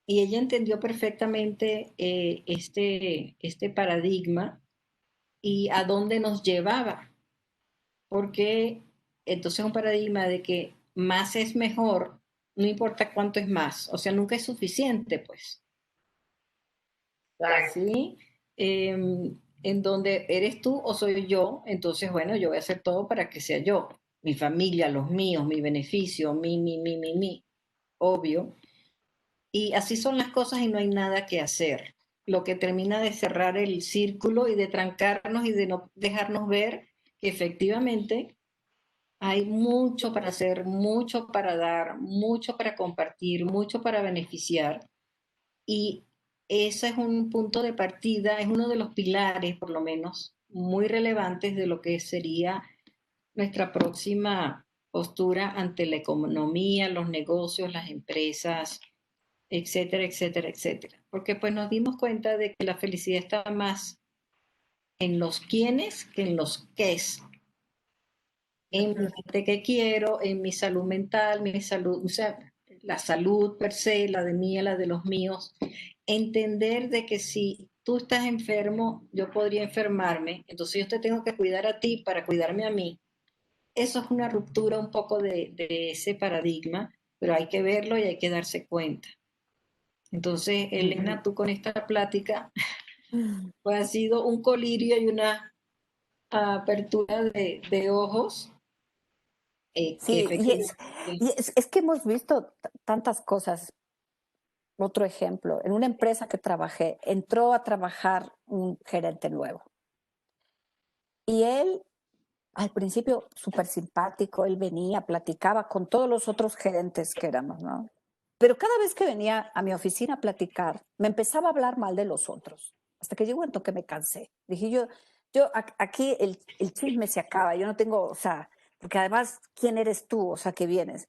Y ella entendió perfectamente este paradigma y a dónde nos llevaba, porque entonces es un paradigma de que más es mejor, no importa cuánto es más, o sea, nunca es suficiente, pues, Claro. ¿sí? En donde eres tú o soy yo, entonces, bueno, yo voy a hacer todo para que sea yo, mi familia, los míos, mi beneficio, mi, obvio. Y así son las cosas y no hay nada que hacer. Lo que termina de cerrar el círculo y de trancarnos y de no dejarnos ver que efectivamente hay mucho para hacer, mucho para dar, mucho para compartir, mucho para beneficiar. Y ese es un punto de partida, es uno de los pilares, por lo menos, muy relevantes de lo que sería nuestra próxima postura ante la economía, los negocios, las empresas, etcétera, etcétera, etcétera. Porque pues nos dimos cuenta de que la felicidad está más en los quiénes que en los qués, en mi gente que quiero, en mi salud mental, mi salud, o sea, la salud per se, la de mí, la de los míos. Entender de que si tú estás enfermo, yo podría enfermarme, entonces yo te tengo que cuidar a ti para cuidarme a mí. Eso es una ruptura un poco de ese paradigma, pero hay que verlo y hay que darse cuenta. Entonces, Elena, tú con esta plática, pues ha sido un colirio y una apertura de ojos, que Sí, efectivamente. es que hemos visto tantas cosas. Otro ejemplo, en una empresa que trabajé, entró a trabajar un gerente nuevo y él al principio súper simpático, él venía, platicaba con todos los otros gerentes que éramos, ¿no? Pero cada vez que venía a mi oficina a platicar, me empezaba a hablar mal de los otros, hasta que llegó un momento que me cansé. Dije aquí el chisme se acaba, yo no tengo, o sea, porque además, ¿quién eres tú? O sea, que vienes.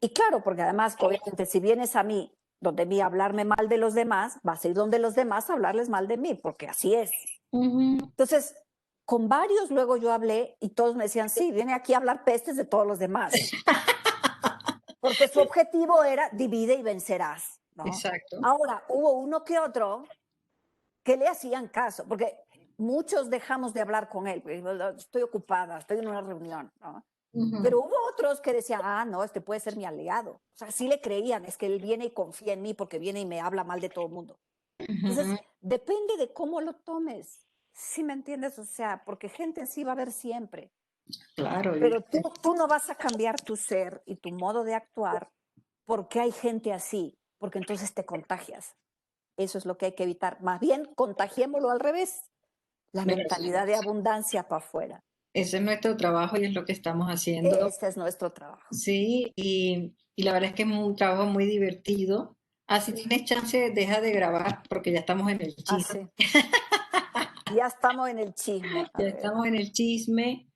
Y claro, porque además, obviamente, si vienes a mí, donde mí a hablarme mal de los demás, vas a ir donde los demás a hablarles mal de mí, porque así es. Ujú. Entonces, con varios luego yo hablé y todos me decían, sí, viene aquí a hablar pestes de todos los demás, porque su objetivo era divide y vencerás, ¿no? Exacto. Ahora, hubo uno que otro que le hacían caso, porque muchos dejamos de hablar con él, porque estoy ocupada, estoy en una reunión, ¿no? Ujú. Pero hubo otros que decían, ah, no, este puede ser mi aliado. O sea, sí le creían, es que él viene y confía en mí porque viene y me habla mal de todo el mundo. Entonces, Ujú. depende de cómo lo tomes. ¿Sí me entiendes? O sea, porque gente sí va a haber siempre. Claro, Pero tú no vas a cambiar tu ser y tu modo de actuar porque hay gente así, porque entonces te contagias. Eso es lo que hay que evitar. Más bien, contagiémoslo al revés. La mira, mentalidad de abundancia para afuera. ese es nuestro trabajo y es lo que estamos haciendo. Ese es nuestro trabajo. Sí, y la verdad es que es un trabajo muy divertido. Así tienes chance, deja de grabar porque ya estamos en el chisme. Así. Ya estamos en el chisme. A Ya ver. estamos en el chisme.